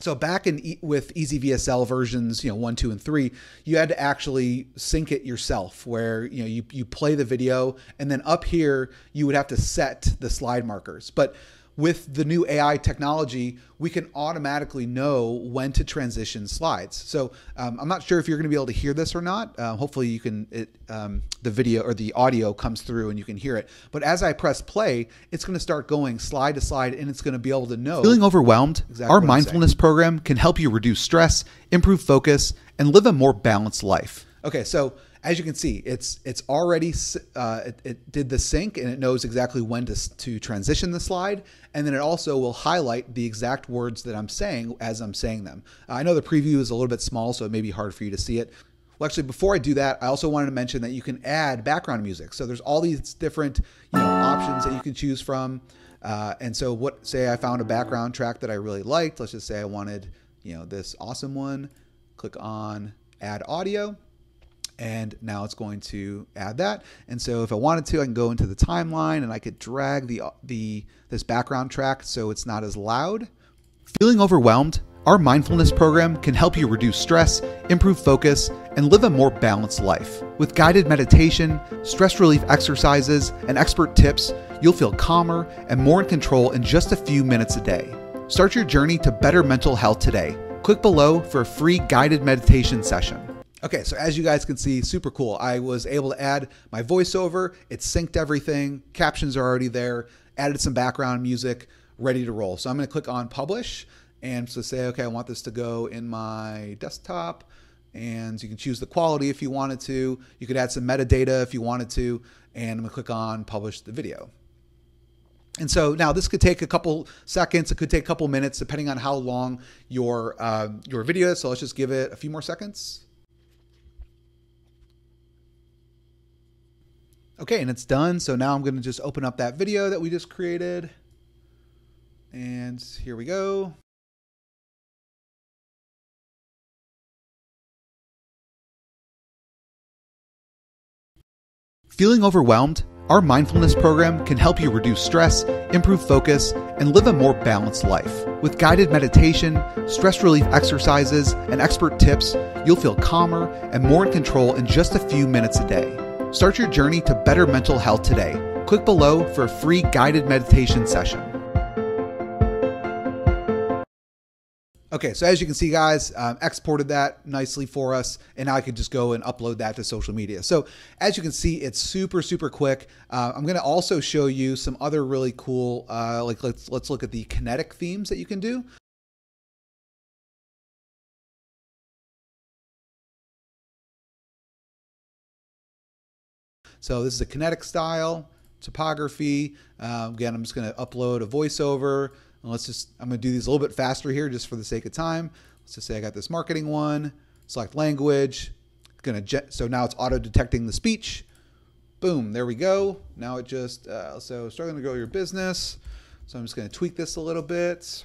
so back with EasyVSL versions 1, 2, and 3, you had to actually sync it yourself, where you play the video, and then up here you would have to set the slide markers. But with the new AI technology, we can automatically know when to transition slides. So I'm not sure if you're going to be able to hear this or not. Hopefully you can, the video or the audio comes through and you can hear it. But as I press play, it's going to start going slide to slide and it's going to be able to know. Feeling overwhelmed? Our mindfulness program can help you reduce stress, improve focus, and live a more balanced life. Okay, so as you can see, it's already, it did the sync and it knows exactly when to transition the slide. And then it also will highlight the exact words that I'm saying as I'm saying them. I know the preview is a little bit small, so it may be hard for you to see it. Well, actually, before I do that, I also wanted to mention that you can add background music. So there's all these different options that you can choose from. And so say I found a background track that I really liked. Let's just say I wanted this awesome one. Click on Add Audio. And now it's going to add that. And so if I wanted to, I can go into the timeline and I could drag this background track so it's not as loud. Feeling overwhelmed? Our mindfulness program can help you reduce stress, improve focus, and live a more balanced life. With guided meditation, stress relief exercises, and expert tips, you'll feel calmer and more in control in just a few minutes a day. Start your journey to better mental health today. Click below for a free guided meditation session. Okay, so as you guys can see, super cool. I was able to add my voiceover. It synced everything. Captions are already there. Added some background music, ready to roll. So I'm going to click on Publish and so say, okay, I want this to go in my desktop. And you can choose the quality if you wanted to. You could add some metadata if you wanted to. And I'm going to click on Publish the video. And so now this could take a couple seconds. It could take a couple minutes, depending on how long your video is. So let's just give it a few more seconds. Okay, and it's done. So now I'm going to just open up that video that we just created. And here we go. Feeling overwhelmed? Our mindfulness program can help you reduce stress, improve focus, and live a more balanced life. With guided meditation, stress relief exercises, and expert tips, you'll feel calmer and more in control in just a few minutes a day. Start your journey to better mental health today. Click below for a free guided meditation session. Okay, so as you can see, guys, exported that nicely for us, and now I could just go and upload that to social media. So as you can see, it's super, super quick. I'm going to also show you some other really cool, let's look at the kinetic themes that you can do. So this is a kinetic style, typography. Again, I'm just going to upload a voiceover. And I'm going to do these a little bit faster here just for the sake of time. Let's just say I got this marketing one, select language. So now it's auto detecting the speech. Boom, there we go. Now it just, so struggling to grow your business. So I'm just going to tweak this a little bit.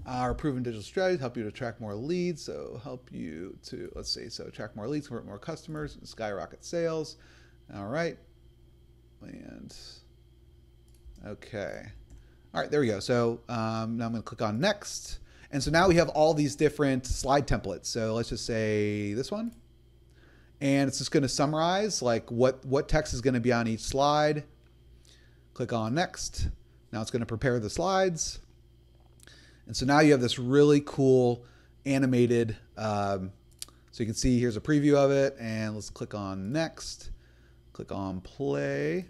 Our proven digital strategy help you to attract more leads. So help you to, let's see, so attract more leads, convert more customers, and skyrocket sales. All right. And okay. All right, there we go. So now I'm going to click on next. And so now we have all these different slide templates. So let's just say this one. And it's just going to summarize like what text is going to be on each slide. Click on next. Now it's going to prepare the slides. And so now you have this really cool animated, so you can see here's a preview of it, and let's click on next, click on play.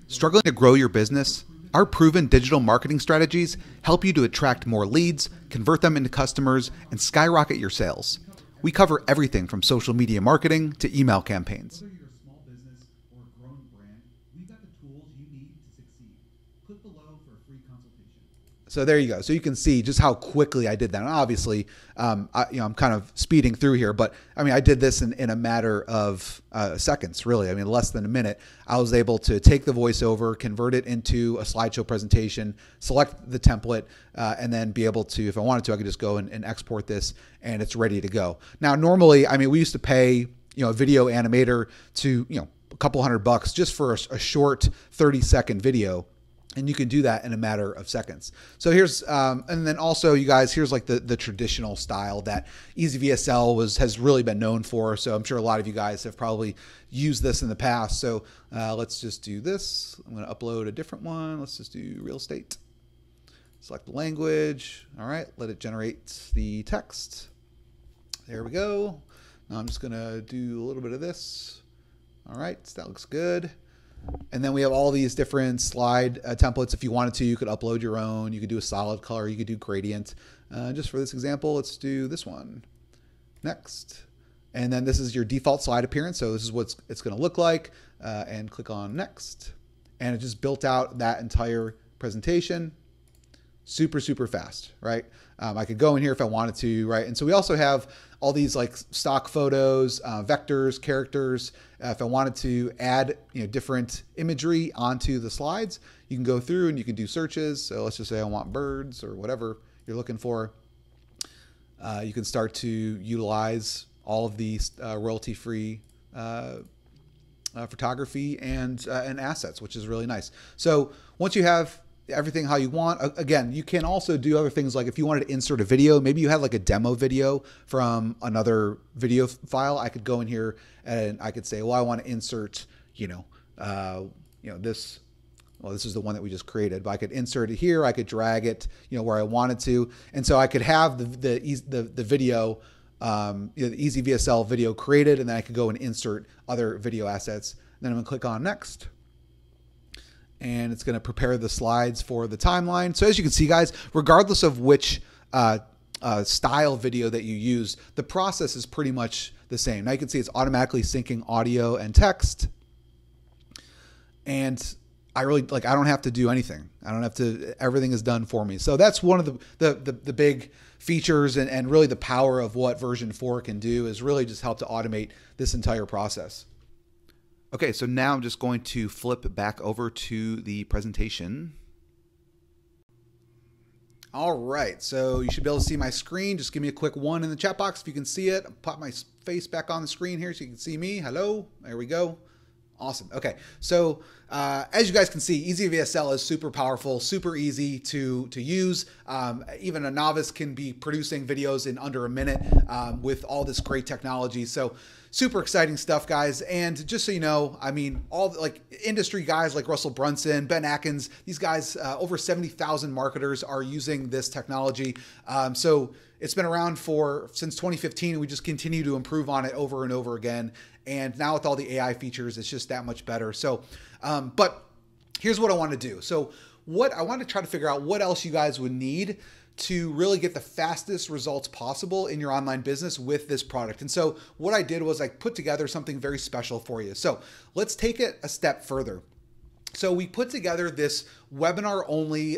Struggling to grow your business? Our proven digital marketing strategies help you to attract more leads, convert them into customers, and skyrocket your sales. We cover everything from social media marketing to email campaigns. Whether you're a small business or a growing brand, we've got the tools you need to succeed. Click below for a free consultation. So there you go. So you can see just how quickly I did that. And obviously, I'm kind of speeding through here, but I mean, I did this in a matter of seconds, really. I mean, less than a minute. I was able to take the voiceover, convert it into a slideshow presentation, select the template, and then be able to, if I wanted to, I could just go and export this, and it's ready to go. Now, normally, I mean, we used to pay, a video animator to, a couple $100 just for a short 30-second video. And you can do that in a matter of seconds. So here's, and then also you guys, here's like the traditional style that EasyVSL has really been known for. So I'm sure a lot of you guys have probably used this in the past. So let's just do this. I'm going to upload a different one. Let's just do real estate. Select the language. All right, let it generate the text. There we go. Now I'm just going to do a little bit of this. All right, so that looks good. And then we have all these different slide templates. If you wanted to, you could upload your own. You could do a solid color. You could do gradient. Just for this example, let's do this one. Next. And then this is your default slide appearance. So this is what it's going to look like. And click on next. And it just built out that entire presentation. Super, super fast, right? I could go in here if I wanted to, right? And so we also have all these like stock photos, vectors, characters. If I wanted to add, different imagery onto the slides, you can go through and you can do searches. So let's just say I want birds or whatever you're looking for. You can start to utilize all of these royalty-free photography and assets, which is really nice. So once you have everything how you want. Again, you can also do other things like if you wanted to insert a video, maybe you had like a demo video from another video file. I could go in here and I could say, well, I want to insert, this. Well, this is the one that we just created, but I could insert it here. I could drag it, where I wanted to, and so I could have the video, the EasyVSL video created, and then I could go and insert other video assets. Then I'm gonna click on next. And it's going to prepare the slides for the timeline. So as you can see, guys, regardless of which style video that you use, the process is pretty much the same. Now you can see it's automatically syncing audio and text. And I don't have to do anything. I don't have to, everything is done for me. So that's one of the big features and really the power of what version 4 can do is really just help to automate this entire process. Okay, so now I'm just going to flip back over to the presentation. All right, so you should be able to see my screen. Just give me a quick 1 in the chat box if you can see it. I'll pop my face back on the screen here so you can see me. Hello, there we go. Awesome. Okay, so as you guys can see, EasyVSL is super powerful, super easy to use. Even a novice can be producing videos in under a minute with all this great technology. So super exciting stuff, guys. And just so you know, I mean, all like industry guys like Russell Brunson, Ben Atkins, these guys, over 70,000 marketers are using this technology. So it's been around since 2015. We just continue to improve on it over and over again. And now with all the AI features, it's just that much better. So, but here's what I want to do. So I want to try to figure out what else you guys would need to really get the fastest results possible in your online business with this product. And so what I did was I put together something very special for you. So let's take it a step further. So we put together this webinar only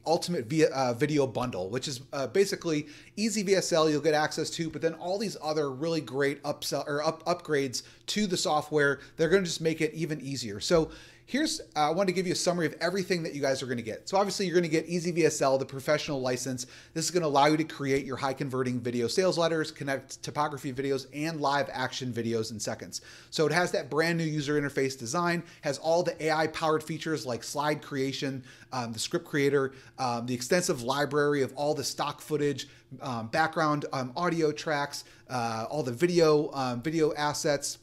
ultimate video bundle, which is basically EasyVSL you'll get access to, but then all these other really great upgrades to the software. They're going to just make it even easier. So here's, I wanted to give you a summary of everything that you guys are going to get. So obviously you're going to get EasyVSL, the professional license. This is going to allow you to create your high converting video sales letters, connect typography videos, and live action videos in seconds. So it has that brand new user interface design, has all the AI powered features like slide creation, the script creator, the extensive library of all the stock footage, background audio tracks, all the video assets.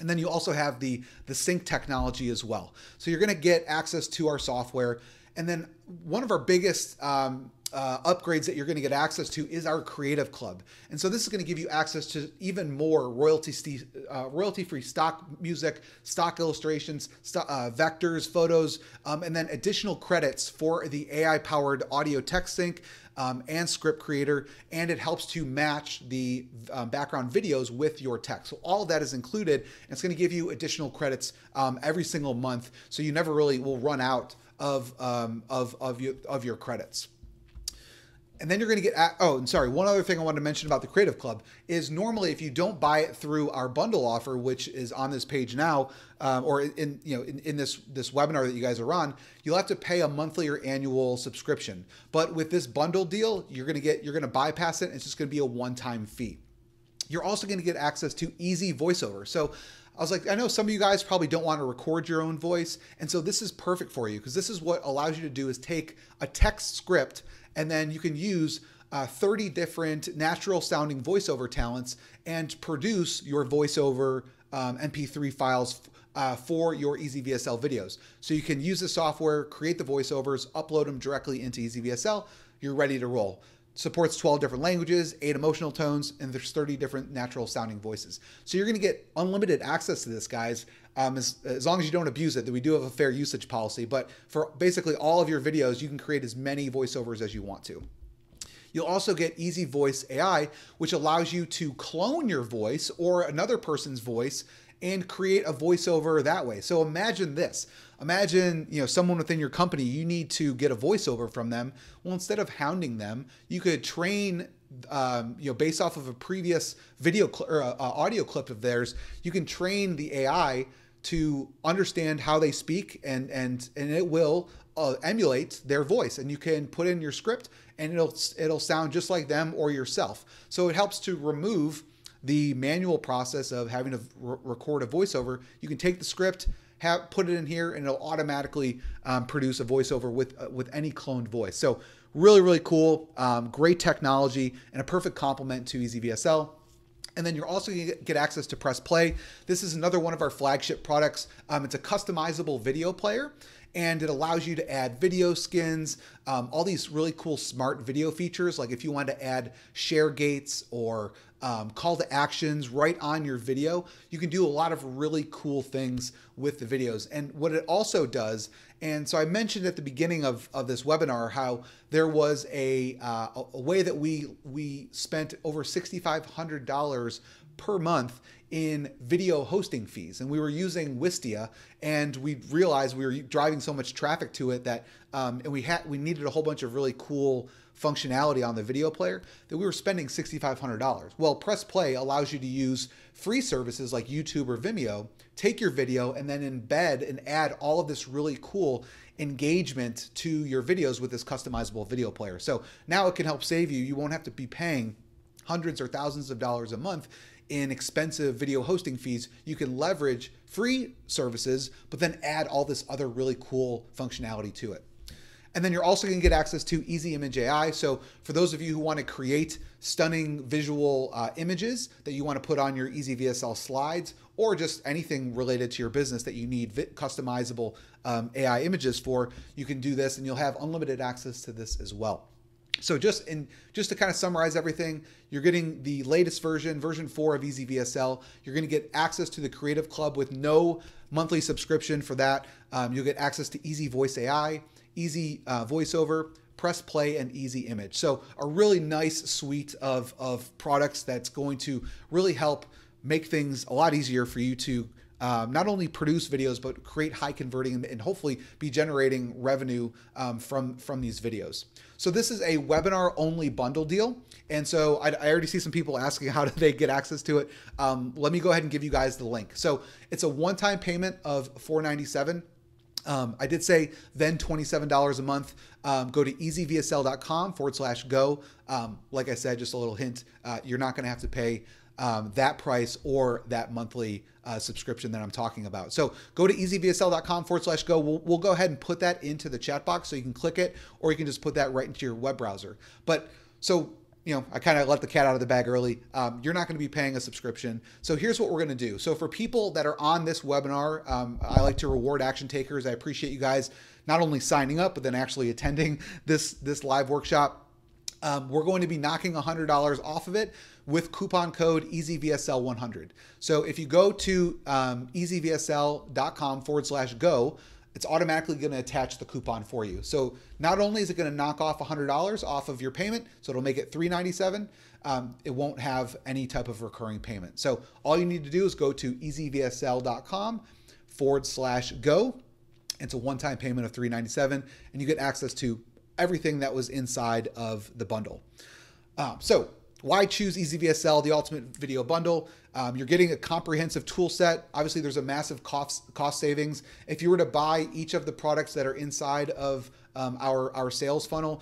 And then you also have the sync technology as well. So you're going to get access to our software. And then one of our biggest upgrades that you're going to get access to is our Creative Club. And so this is going to give you access to even more royalty-free stock music, stock illustrations, vectors, photos, and then additional credits for the AI-powered audio text sync and script creator, and it helps to match the background videos with your text. So all of that is included, and it's going to give you additional credits every single month, so you never really will run out of your credits. And then you're going to get, and sorry, one other thing I wanted to mention about the Creative Club is normally if you don't buy it through our bundle offer, which is on this page now, or in this webinar that you guys are on, you'll have to pay a monthly or annual subscription. But with this bundle deal, you're going to bypass it, and it's just going to be a one-time fee. You're also going to get access to EasyVoiceover. So I was like, I know some of you guys probably don't want to record your own voice. And so this is perfect for you because this is what allows you to do is take a text script and then you can use 30 different natural sounding voiceover talents and produce your voiceover MP3 files for your EasyVSL videos. So you can use the software, create the voiceovers, upload them directly into EasyVSL. You're ready to roll. Supports 12 different languages, 8 emotional tones, and there's 30 different natural sounding voices. So you're gonna get unlimited access to this, guys, as long as you don't abuse it. That we do have a fair usage policy, but for basically all of your videos, you can create as many voiceovers as you want to. You'll also get Easy Voice AI, which allows you to clone your voice or another person's voice and create a voiceover that way. So imagine this. Imagine, someone within your company, you need to get a voiceover from them. Well, instead of hounding them, you could train, based off of a previous video or audio clip of theirs, you can train the AI to understand how they speak and it will emulate their voice, and you can put in your script and it'll sound just like them or yourself. So it helps to remove the manual process of having to record a voiceover. You can take the script, put it in here, and it'll automatically produce a voiceover with any cloned voice. So really, really cool, great technology, and a perfect complement to EasyVSL. And then you're also going to get access to Press Play. This is another one of our flagship products. It's a customizable video player, and it allows you to add video skins, all these really cool smart video features. Like if you want to add share gates or call to actions right on your video, you can do a lot of really cool things with the videos. And what it also does, and so I mentioned at the beginning of this webinar how there was a way that we spent over $6,500 per month in video hosting fees, and we were using Wistia, and we realized we were driving so much traffic to it that and we needed a whole bunch of really cool functionality on the video player that we were spending $6,500. Well, Press Play allows you to use free services like YouTube or Vimeo, take your video and then embed and add all of this really cool engagement to your videos with this customizable video player. So now it can help save you. You won't have to be paying hundreds or thousands of dollars a month in expensive video hosting fees. You can leverage free services, but then add all this other really cool functionality to it. And then you're also going to get access to Easy Image AI. So for those of you who want to create stunning visual images that you want to put on your EasyVSL slides, or just anything related to your business that you need customizable AI images for, you can do this and you'll have unlimited access to this as well. So just to kind of summarize everything, you're getting the latest version 4 of EasyVSL. You're going to get access to the Creative Club with no monthly subscription for that. You'll get access to Easy Voice AI, Easy Voiceover, Press Play, and Easy Image. So a really nice suite of products that's going to really help make things a lot easier for you to not only produce videos, but create high converting and hopefully be generating revenue from these videos. So this is a webinar only bundle deal. And so I already see some people asking how do they get access to it. Let me go ahead and give you guys the link. So it's a one-time payment of $497. I did say then $27 a month. Go to easyvsl.com/go. Like I said, just a little hint, you're not going to have to pay that price or that monthly subscription that I'm talking about. So go to easyvsl.com/go. We'll go ahead and put that into the chat box so you can click it, or you can just put that right into your web browser. But so, I kind of let the cat out of the bag early. You're not going to be paying a subscription. So here's what we're going to do. So for people that are on this webinar, I like to reward action takers. I appreciate you guys not only signing up, but then actually attending this live workshop. We're going to be knocking $100 off of it with coupon code EasyVSL100. So if you go to easyvsl.com/go, it's automatically going to attach the coupon for you. So not only is it going to knock off $100 off of your payment, so it'll make it $397, it won't have any type of recurring payment. So all you need to do is go to easyvsl.com/go. It's a one-time payment of $397, and you get access to everything that was inside of the bundle. So why choose EasyVSL, the ultimate video bundle? You're getting a comprehensive tool set. Obviously, there's a massive cost savings. If you were to buy each of the products that are inside of our sales funnel,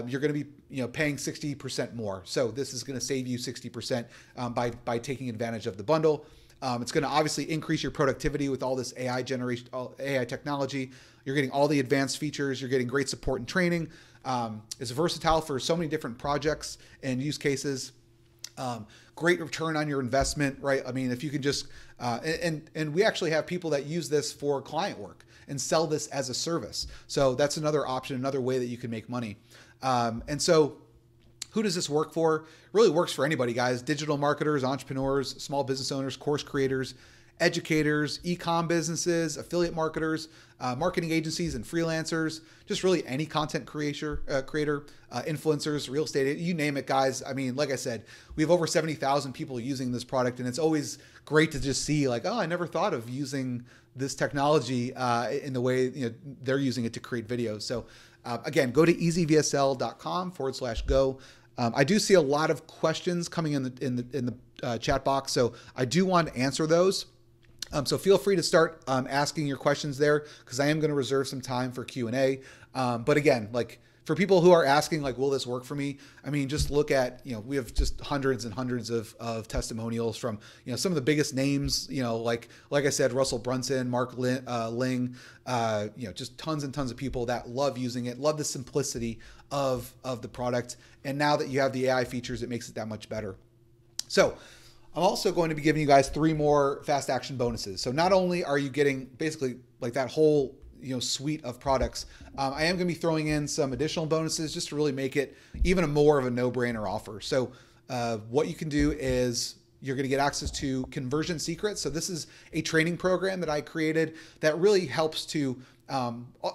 you're going to be paying 60% more. So this is going to save you 60% by taking advantage of the bundle. It's going to obviously increase your productivity with all this AI technology. You're getting all the advanced features. You're getting great support and training. It's versatile for so many different projects and use cases. Great return on your investment, right? I mean, if you can just, and we actually have people that use this for client work and sell this as a service. So that's another option, another way that you can make money. And so who does this work for? It really works for anybody, guys. Digital marketers, entrepreneurs, small business owners, course creators, educators, e-com businesses, affiliate marketers, marketing agencies and freelancers, just really any content creator, influencers, real estate, you name it, guys. I mean, like I said, we have over 70,000 people using this product, and it's always great to just see like, oh, I never thought of using this technology in the way they're using it to create videos. So again, go to easyvsl.com/go. I do see a lot of questions coming in the chat box, so I do want to answer those. So feel free to start asking your questions there, because I am going to reserve some time for Q&A. But again, like for people who are asking, like, will this work for me? I mean, just look at, we have just hundreds and hundreds of testimonials from, some of the biggest names, like I said, Russell Brunson, Mark Ling, just tons and tons of people that love using it, love the simplicity of the product. And now that you have the AI features, it makes it that much better. So I'm also going to be giving you guys 3 more fast action bonuses. So not only are you getting basically like that whole suite of products, I am going to be throwing in some additional bonuses just to really make it even more of a no-brainer offer. So what you can do is you're going to get access to Conversion Secrets. So this is a training program that I created that really helps to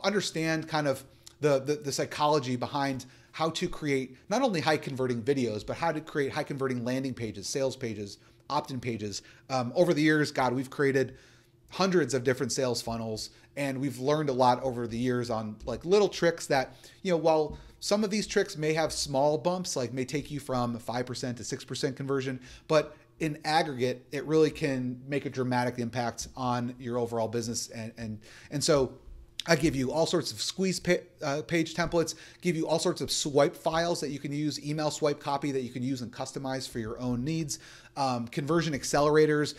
understand kind of the psychology behind how to create not only high converting videos, but how to create high converting landing pages, sales pages, opt-in pages. Over the years, God, we've created hundreds of different sales funnels, and we've learned a lot over the years on like little tricks that, while some of these tricks may have small bumps, like may take you from 5% to 6% conversion, but in aggregate, it really can make a dramatic impact on your overall business. And so I give you all sorts of squeeze page templates, give you all sorts of swipe files that you can use, email swipe copy that you can use and customize for your own needs, conversion accelerators.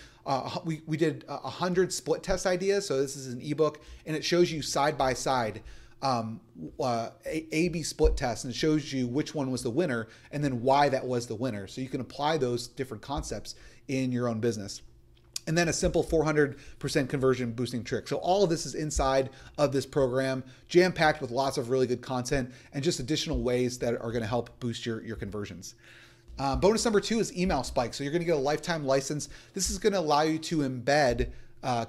We did 100 split test ideas. So this is an ebook, and it shows you side by side A/B split test, and it shows you which one was the winner and then why that was the winner. So you can apply those different concepts in your own business. And then a simple 400% conversion boosting trick. So all of this is inside of this program, jam-packed with lots of really good content and just additional ways that are going to help boost your conversions. Bonus number 2 is email spike. So you're going to get a lifetime license. This is going to allow you to embed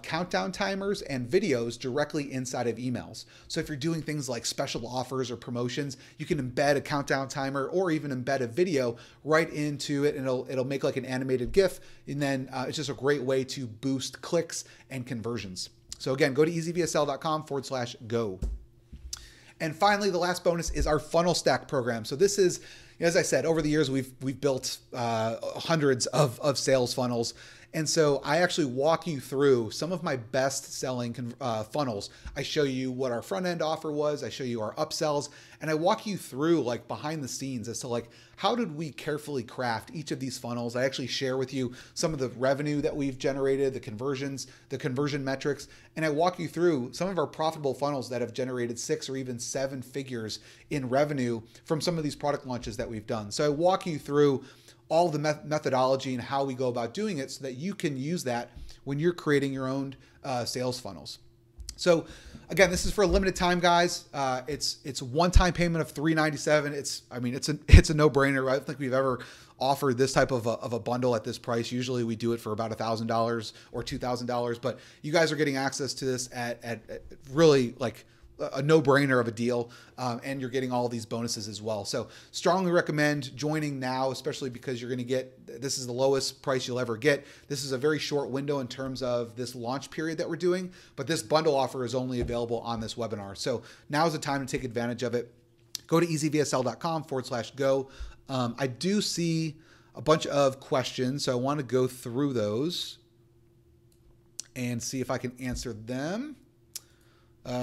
countdown timers and videos directly inside of emails. So if you're doing things like special offers or promotions, you can embed a countdown timer or even embed a video right into it, and it'll make like an animated GIF. And then it's just a great way to boost clicks and conversions. So again, go to easyvsl.com/go. And finally, the last bonus is our funnel stack program. So this is, as I said, over the years, we've built hundreds of sales funnels. And so I actually walk you through some of my best selling funnels. I show you what our front end offer was. I show you our upsells, and I walk you through like behind the scenes as to like, how did we carefully craft each of these funnels? I actually share with you some of the revenue that we've generated, the conversions, the conversion metrics, and I walk you through some of our profitable funnels that have generated 6 or even 7 figures in revenue from some of these product launches that we've done. So I walk you through all the methodology and how we go about doing it so that you can use that when you're creating your own sales funnels. So again, this is for a limited time, guys. It's a one-time payment of $397. It's a no-brainer. I don't think we've ever offered this type of a bundle at this price. Usually we do it for about $1,000 or $2,000, but you guys are getting access to this at really like a no-brainer of a deal, and you're getting all these bonuses as well. So strongly recommend joining now, especially because you're going to get, this is the lowest price you'll ever get. This is a very short window in terms of this launch period that we're doing, but this bundle offer is only available on this webinar. So now is the time to take advantage of it. Go to easyvsl.com/go. I do see a bunch of questions, so I want to go through those and see if I can answer them.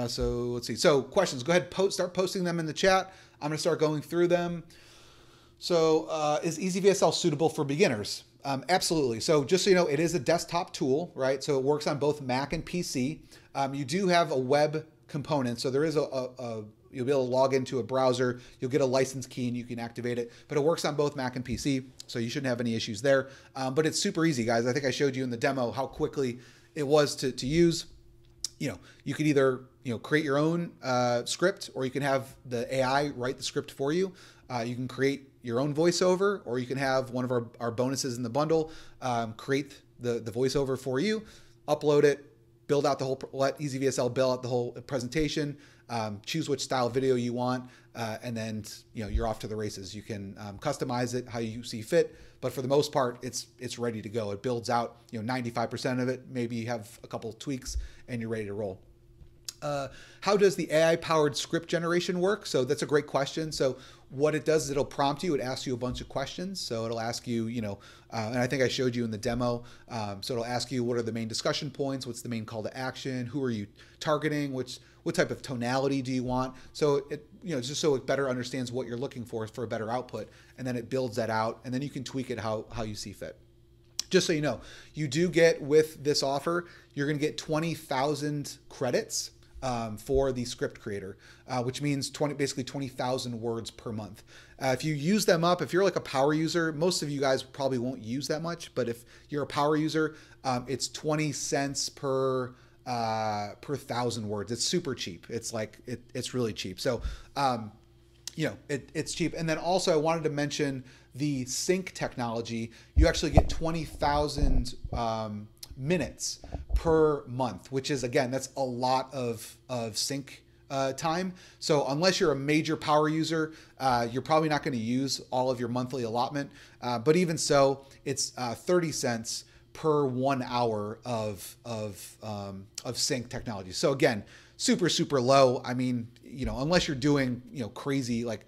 So let's see. So questions, go ahead, start posting them in the chat. I'm going to start going through them. So is EasyVSL suitable for beginners? Absolutely. So just so you know, it is a desktop tool, right? So it works on both Mac and PC. You do have a web component. So there is you'll be able to log into a browser. You'll get a license key and you can activate it. But it works on both Mac and PC. So you shouldn't have any issues there. But it's super easy, guys. I think I showed you in the demo how quickly it was to use. You could either create your own script, or you can have the AI write the script for you. You can create your own voiceover, or you can have one of our bonuses in the bundle create the voiceover for you, upload it, build out let EasyVSL build out the whole presentation, choose which style video you want, and then you're off to the races. You can customize it how you see fit, but for the most part, it's ready to go. It builds out 95% of it. Maybe you have a couple tweaks and you're ready to roll. How does the AI-powered script generation work? So that's a great question. So what it does is it'll prompt you. It asks you a bunch of questions. So it'll ask you, and I think I showed you in the demo. So it'll ask you, what are the main discussion points? What's the main call to action? Who are you targeting? What type of tonality do you want? So it, just so it better understands what you're looking for a better output. And then it builds that out, and then you can tweak it how you see fit. Just so you know, you do get, with this offer, you're going to get 20,000 credits for the script creator, which means basically 20,000 words per month. If you use them up, if you're like a power user, most of you guys probably won't use that much, but if you're a power user, it's 20 cents per 1,000 words. It's super cheap. It's like, it's really cheap. So, it's cheap. And then also I wanted to mention the sync technology. You actually get 20,000 minutes per month, which is, again, that's a lot of sync time. So unless you're a major power user, you're probably not going to use all of your monthly allotment. But even so, it's 30 cents per 1 hour of sync technology. So again, super, super low. I mean, unless you're doing, crazy, like,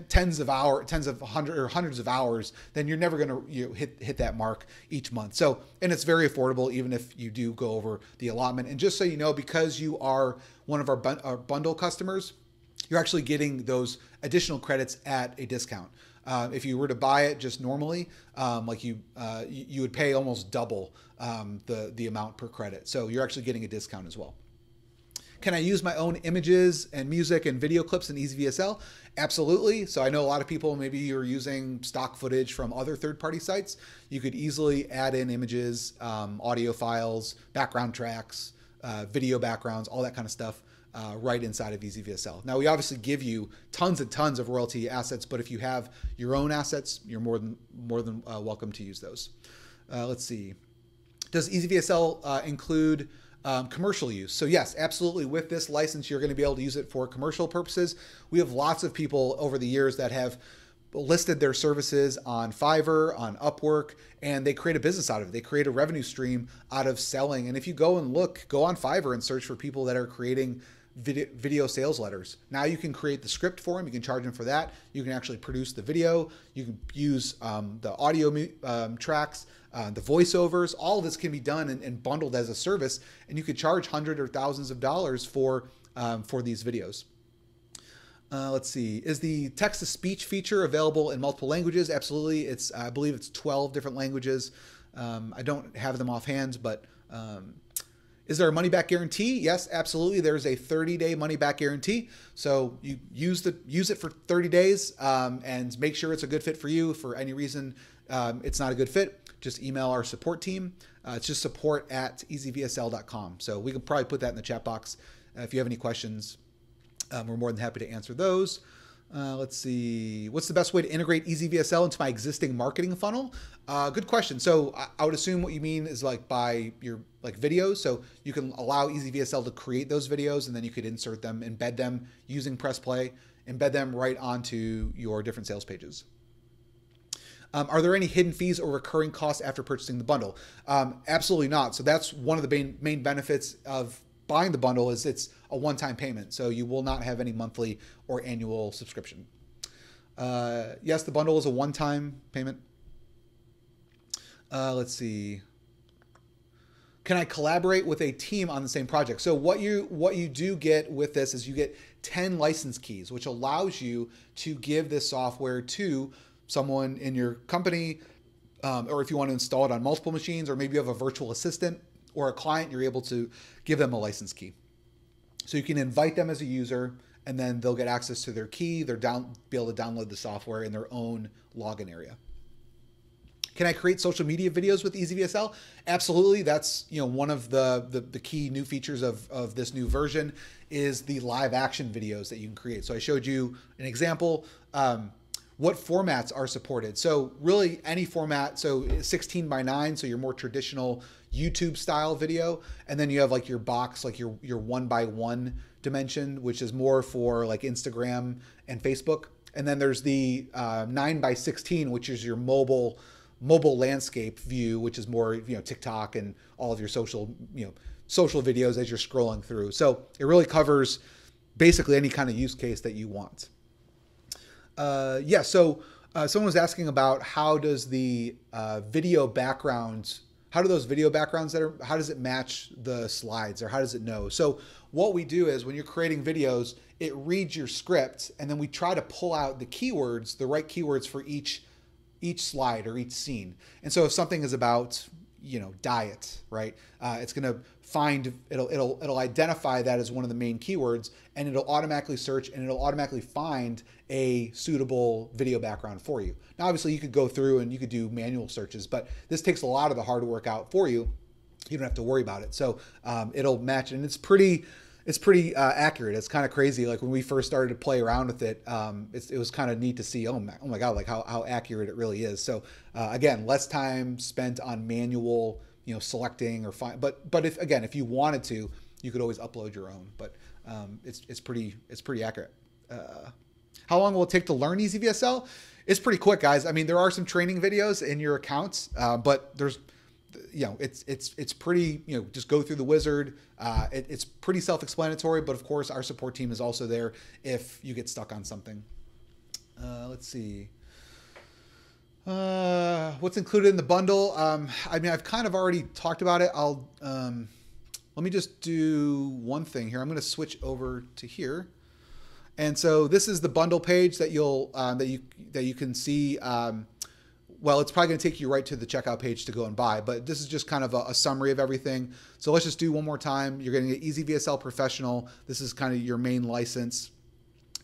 tens of hundreds of hours, then you're never going to hit that mark each month. So, and it's very affordable, even if you do go over the allotment. And just so you know, because you are one of our bundle customers, you're actually getting those additional credits at a discount. If you were to buy it just normally, like you would pay almost double the amount per credit. So you're actually getting a discount as well. Can I use my own images and music and video clips in EasyVSL? Absolutely. So I know a lot of people, maybe you're using stock footage from other third-party sites. You could easily add in images, audio files, background tracks, video backgrounds, all that kind of stuff right inside of EasyVSL. Now, we obviously give you tons and tons of royalty assets, but if you have your own assets, you're more than welcome to use those. Let's see. Does EasyVSL include commercial use? So yes, absolutely. With this license, you're going to be able to use it for commercial purposes. We have lots of people over the years that have listed their services on Fiverr, on Upwork, and they create a business out of it. They create a revenue stream out of selling. And if you go on Fiverr and search for people that are creating video sales letters. Now you can create the script for them. You can charge them for that. You can actually produce the video. You can use the audio tracks, the voiceovers. All of this can be done and bundled as a service, and you could charge hundreds or thousands of dollars for these videos. Let's see. Is the text-to-speech feature available in multiple languages? Absolutely. I believe it's 12 different languages. I don't have them offhand, but is there a money-back guarantee? Yes, absolutely. There's a 30-day money-back guarantee. So you use it for 30 days and make sure it's a good fit for you. For any reason it's not a good fit, just email our support team. It's just support@easyvsl.com. So we can probably put that in the chat box. If you have any questions, we're more than happy to answer those. Let's see. What's the best way to integrate EasyVSL into my existing marketing funnel? Good question. So I would assume what you mean is like by your videos. So you can allow EasyVSL to create those videos, and then you could insert them, embed them using Press Play, embed them right onto your different sales pages. Are there any hidden fees or recurring costs after purchasing the bundle? Absolutely not. So that's one of the main benefits of buying the bundle is it's a one-time payment. So you will not have any monthly or annual subscription. Yes, the bundle is a one-time payment. Let's see. Can I collaborate with a team on the same project? So what you do get with this is you get 10 license keys, which allows you to give this software to someone in your company, or if you want to install it on multiple machines, or maybe you have a virtual assistant or a client, you're able to give them a license key. So you can invite them as a user, and then they'll get access to their key. Be able to download the software in their own login area. Can I create social media videos with EasyVSL? Absolutely. That's one of the key new features of this new version is the live action videos that you can create. So I showed you an example. What formats are supported? So really any format. So 16 by 9. So your more traditional YouTube style video, and then you have like your box, like your 1 by 1 dimension, which is more for like Instagram and Facebook. And then there's the 9 by 16, which is your mobile landscape view, which is more TikTok and all of your social videos as you're scrolling through. So it really covers basically any kind of use case that you want. So someone was asking about how does the video backgrounds, how does it match the slides, or how does it know? So what we do is when you're creating videos, it reads your script, and then we try to pull out the keywords, the right keywords for each slide or each scene. And so if something is about diet, right? It's going to find, it'll identify that as one of the main keywords, and it'll automatically search, and it'll automatically find a suitable video background for you. Now, obviously you could go through and you could do manual searches, but this takes a lot of the hard work out for you. You don't have to worry about it. So it'll match, and it's pretty accurate. It's kind of crazy. Like when we first started to play around with it, it was kind of neat to see, oh my God, like how accurate it really is. So again, less time spent on manual, selecting or find, but if you wanted to, you could always upload your own, but it's pretty accurate. How long will it take to learn EasyVSL? It's pretty quick, guys. I mean, there are some training videos in your accounts, but there's, it's pretty, just go through the wizard. It's pretty self-explanatory, but of course our support team is also there if you get stuck on something. Let's see. What's included in the bundle? I mean, I've kind of already talked about it. Let me just do one thing here. I'm going to switch over to here. And so this is the bundle page that you can see. Well, it's probably going to take you right to the checkout page to go and buy, but this is just kind of a summary of everything. So let's just do one more time. You're going to get EasyVSL Professional. This is kind of your main license.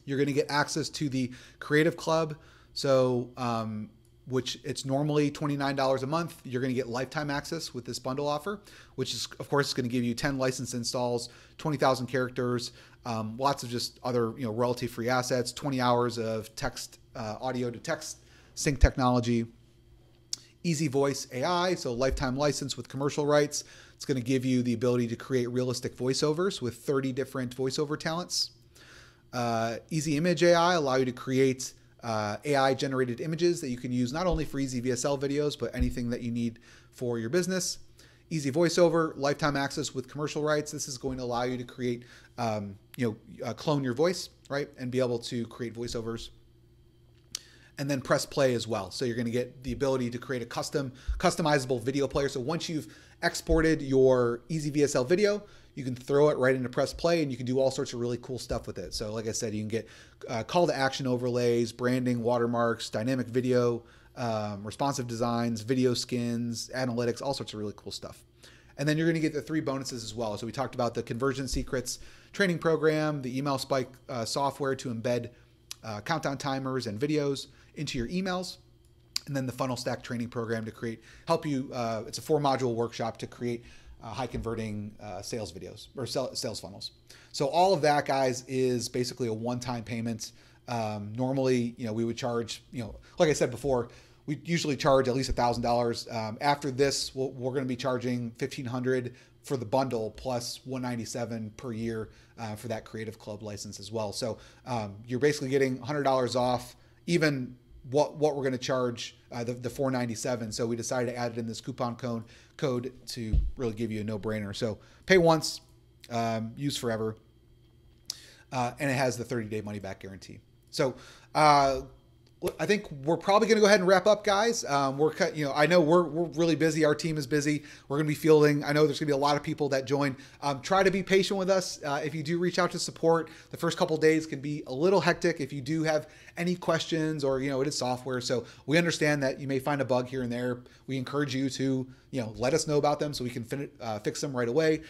You're going to get access to the Creative Club. So, which it's normally $29 a month. You're going to get lifetime access with this bundle offer, which is, of course, going to give you 10 license installs, 20,000 characters, lots of just other, royalty-free assets, 20 hours of text, audio to text sync technology. Easy Voice AI, so lifetime license with commercial rights. It's going to give you the ability to create realistic voiceovers with 30 different voiceover talents. Easy Image AI allow you to create AI generated images that you can use not only for EasyVSL videos, but anything that you need for your business. Easy VoiceOver, lifetime access with commercial rights. This is going to allow you to create, clone your voice, right? And be able to create voiceovers. And then press play as well. So you're going to get the ability to create a customizable video player. So once you've exported your EasyVSL video, you can throw it right into press play, and you can do all sorts of really cool stuff with it. So like I said, you can get call to action overlays, branding, watermarks, dynamic video, responsive designs, video skins, analytics, all sorts of really cool stuff. And then you're going to get the 3 bonuses as well. So we talked about the conversion secrets training program, the email spike software to embed countdown timers and videos into your emails, and then the funnel stack training program to help you. It's a 4-module workshop to create high converting sales videos or sales funnels. So all of that, guys, is basically a one-time payment. Normally, we would charge, like I said before, we usually charge at least $1,000. After this, we're going to be charging $1,500 for the bundle plus $197 per year for that Creative Club license as well. So you're basically getting $100 off even what we're going to charge, the $497. So we decided to add it in this coupon code to really give you a no-brainer. So pay once, use forever, and it has the 30-day money-back guarantee. So I think we're probably going to go ahead and wrap up, guys. I know we're really busy. Our team is busy. We're going to be fielding. I know there's going to be a lot of people that join. Try to be patient with us. If you do reach out to support, the first couple of days can be a little hectic. If you do have any questions, or it is software, so we understand that you may find a bug here and there. We encourage you to let us know about them so we can fix them right away.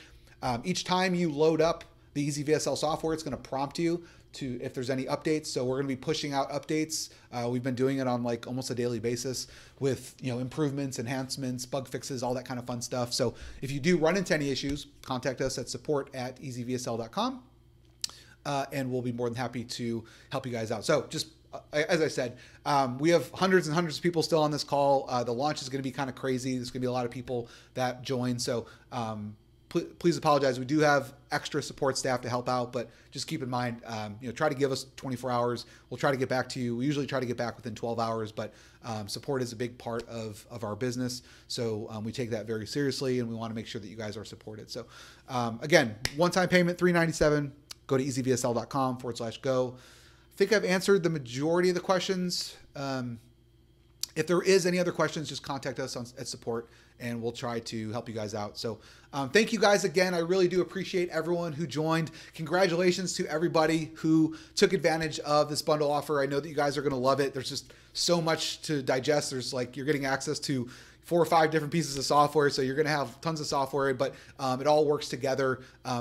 Each time you load up the EasyVSL software, it's going to prompt you to if there's any updates. So we're going to be pushing out updates. We've been doing it on like almost a daily basis with improvements, enhancements, bug fixes, all that kind of fun stuff. So if you do run into any issues, contact us at support@easyvsl.com, and we'll be more than happy to help you guys out. So just as I said, we have hundreds and hundreds of people still on this call. The launch is going to be kind of crazy. There's going to be a lot of people that join. So please apologize. We do have extra support staff to help out, but just keep in mind, try to give us 24 hours. We'll try to get back to you. We usually try to get back within 12 hours, but support is a big part of our business. So we take that very seriously, and we want to make sure that you guys are supported. So again, one-time payment, $397. Go to easyvsl.com/go. I think I've answered the majority of the questions. If there is any other questions, just contact us at support, and we'll try to help you guys out. So thank you guys again. I really do appreciate everyone who joined. Congratulations to everybody who took advantage of this bundle offer. I know that you guys are going to love it. There's just so much to digest. There's you're getting access to 4 or 5 different pieces of software. So you're going to have tons of software, but it all works together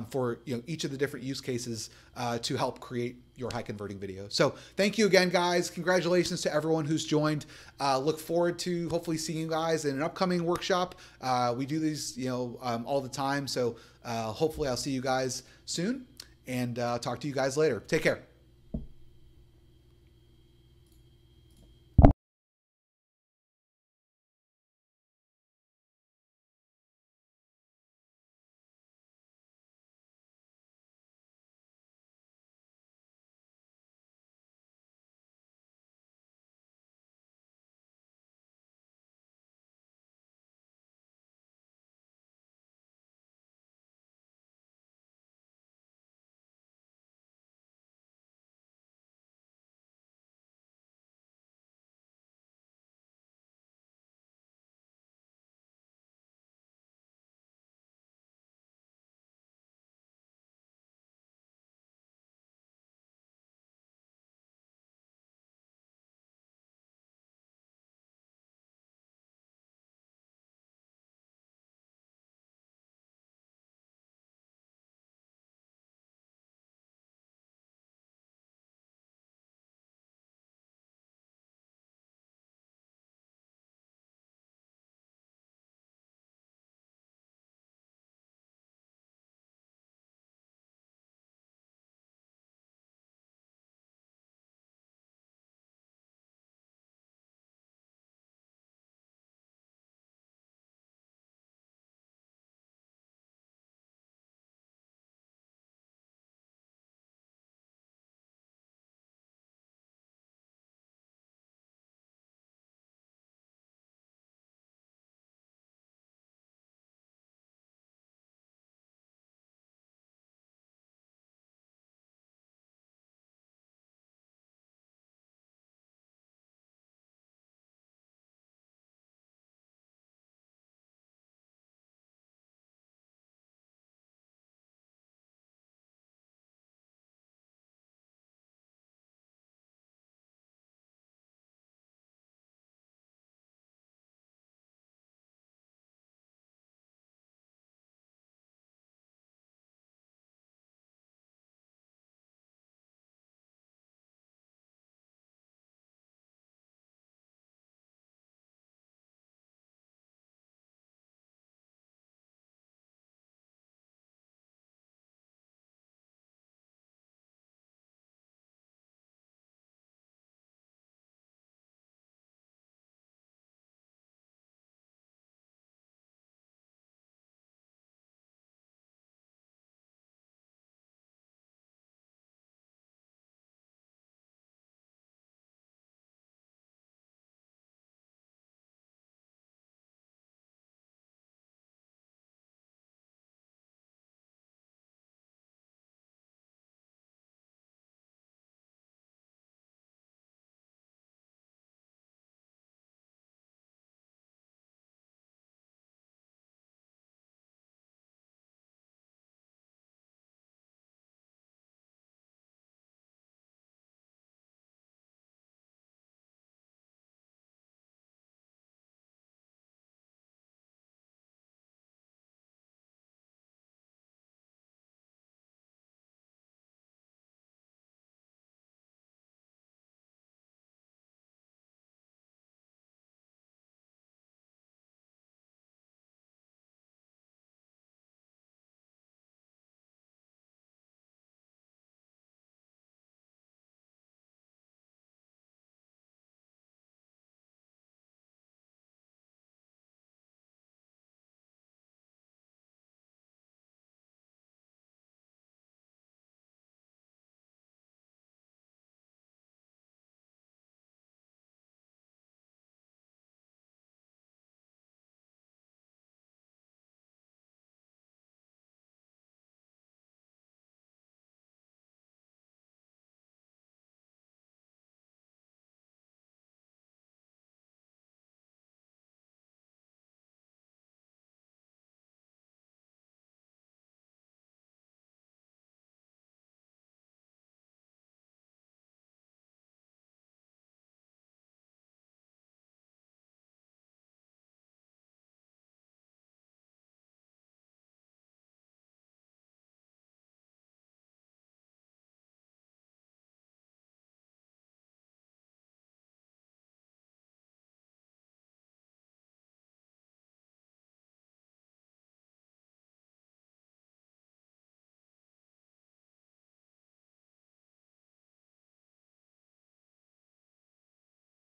for each of the different use cases to help create your high converting video. So thank you again, guys. Congratulations to everyone who's joined. Look forward to hopefully seeing you guys in an upcoming workshop. We do these, all the time. So hopefully I'll see you guys soon, and talk to you guys later. Take care.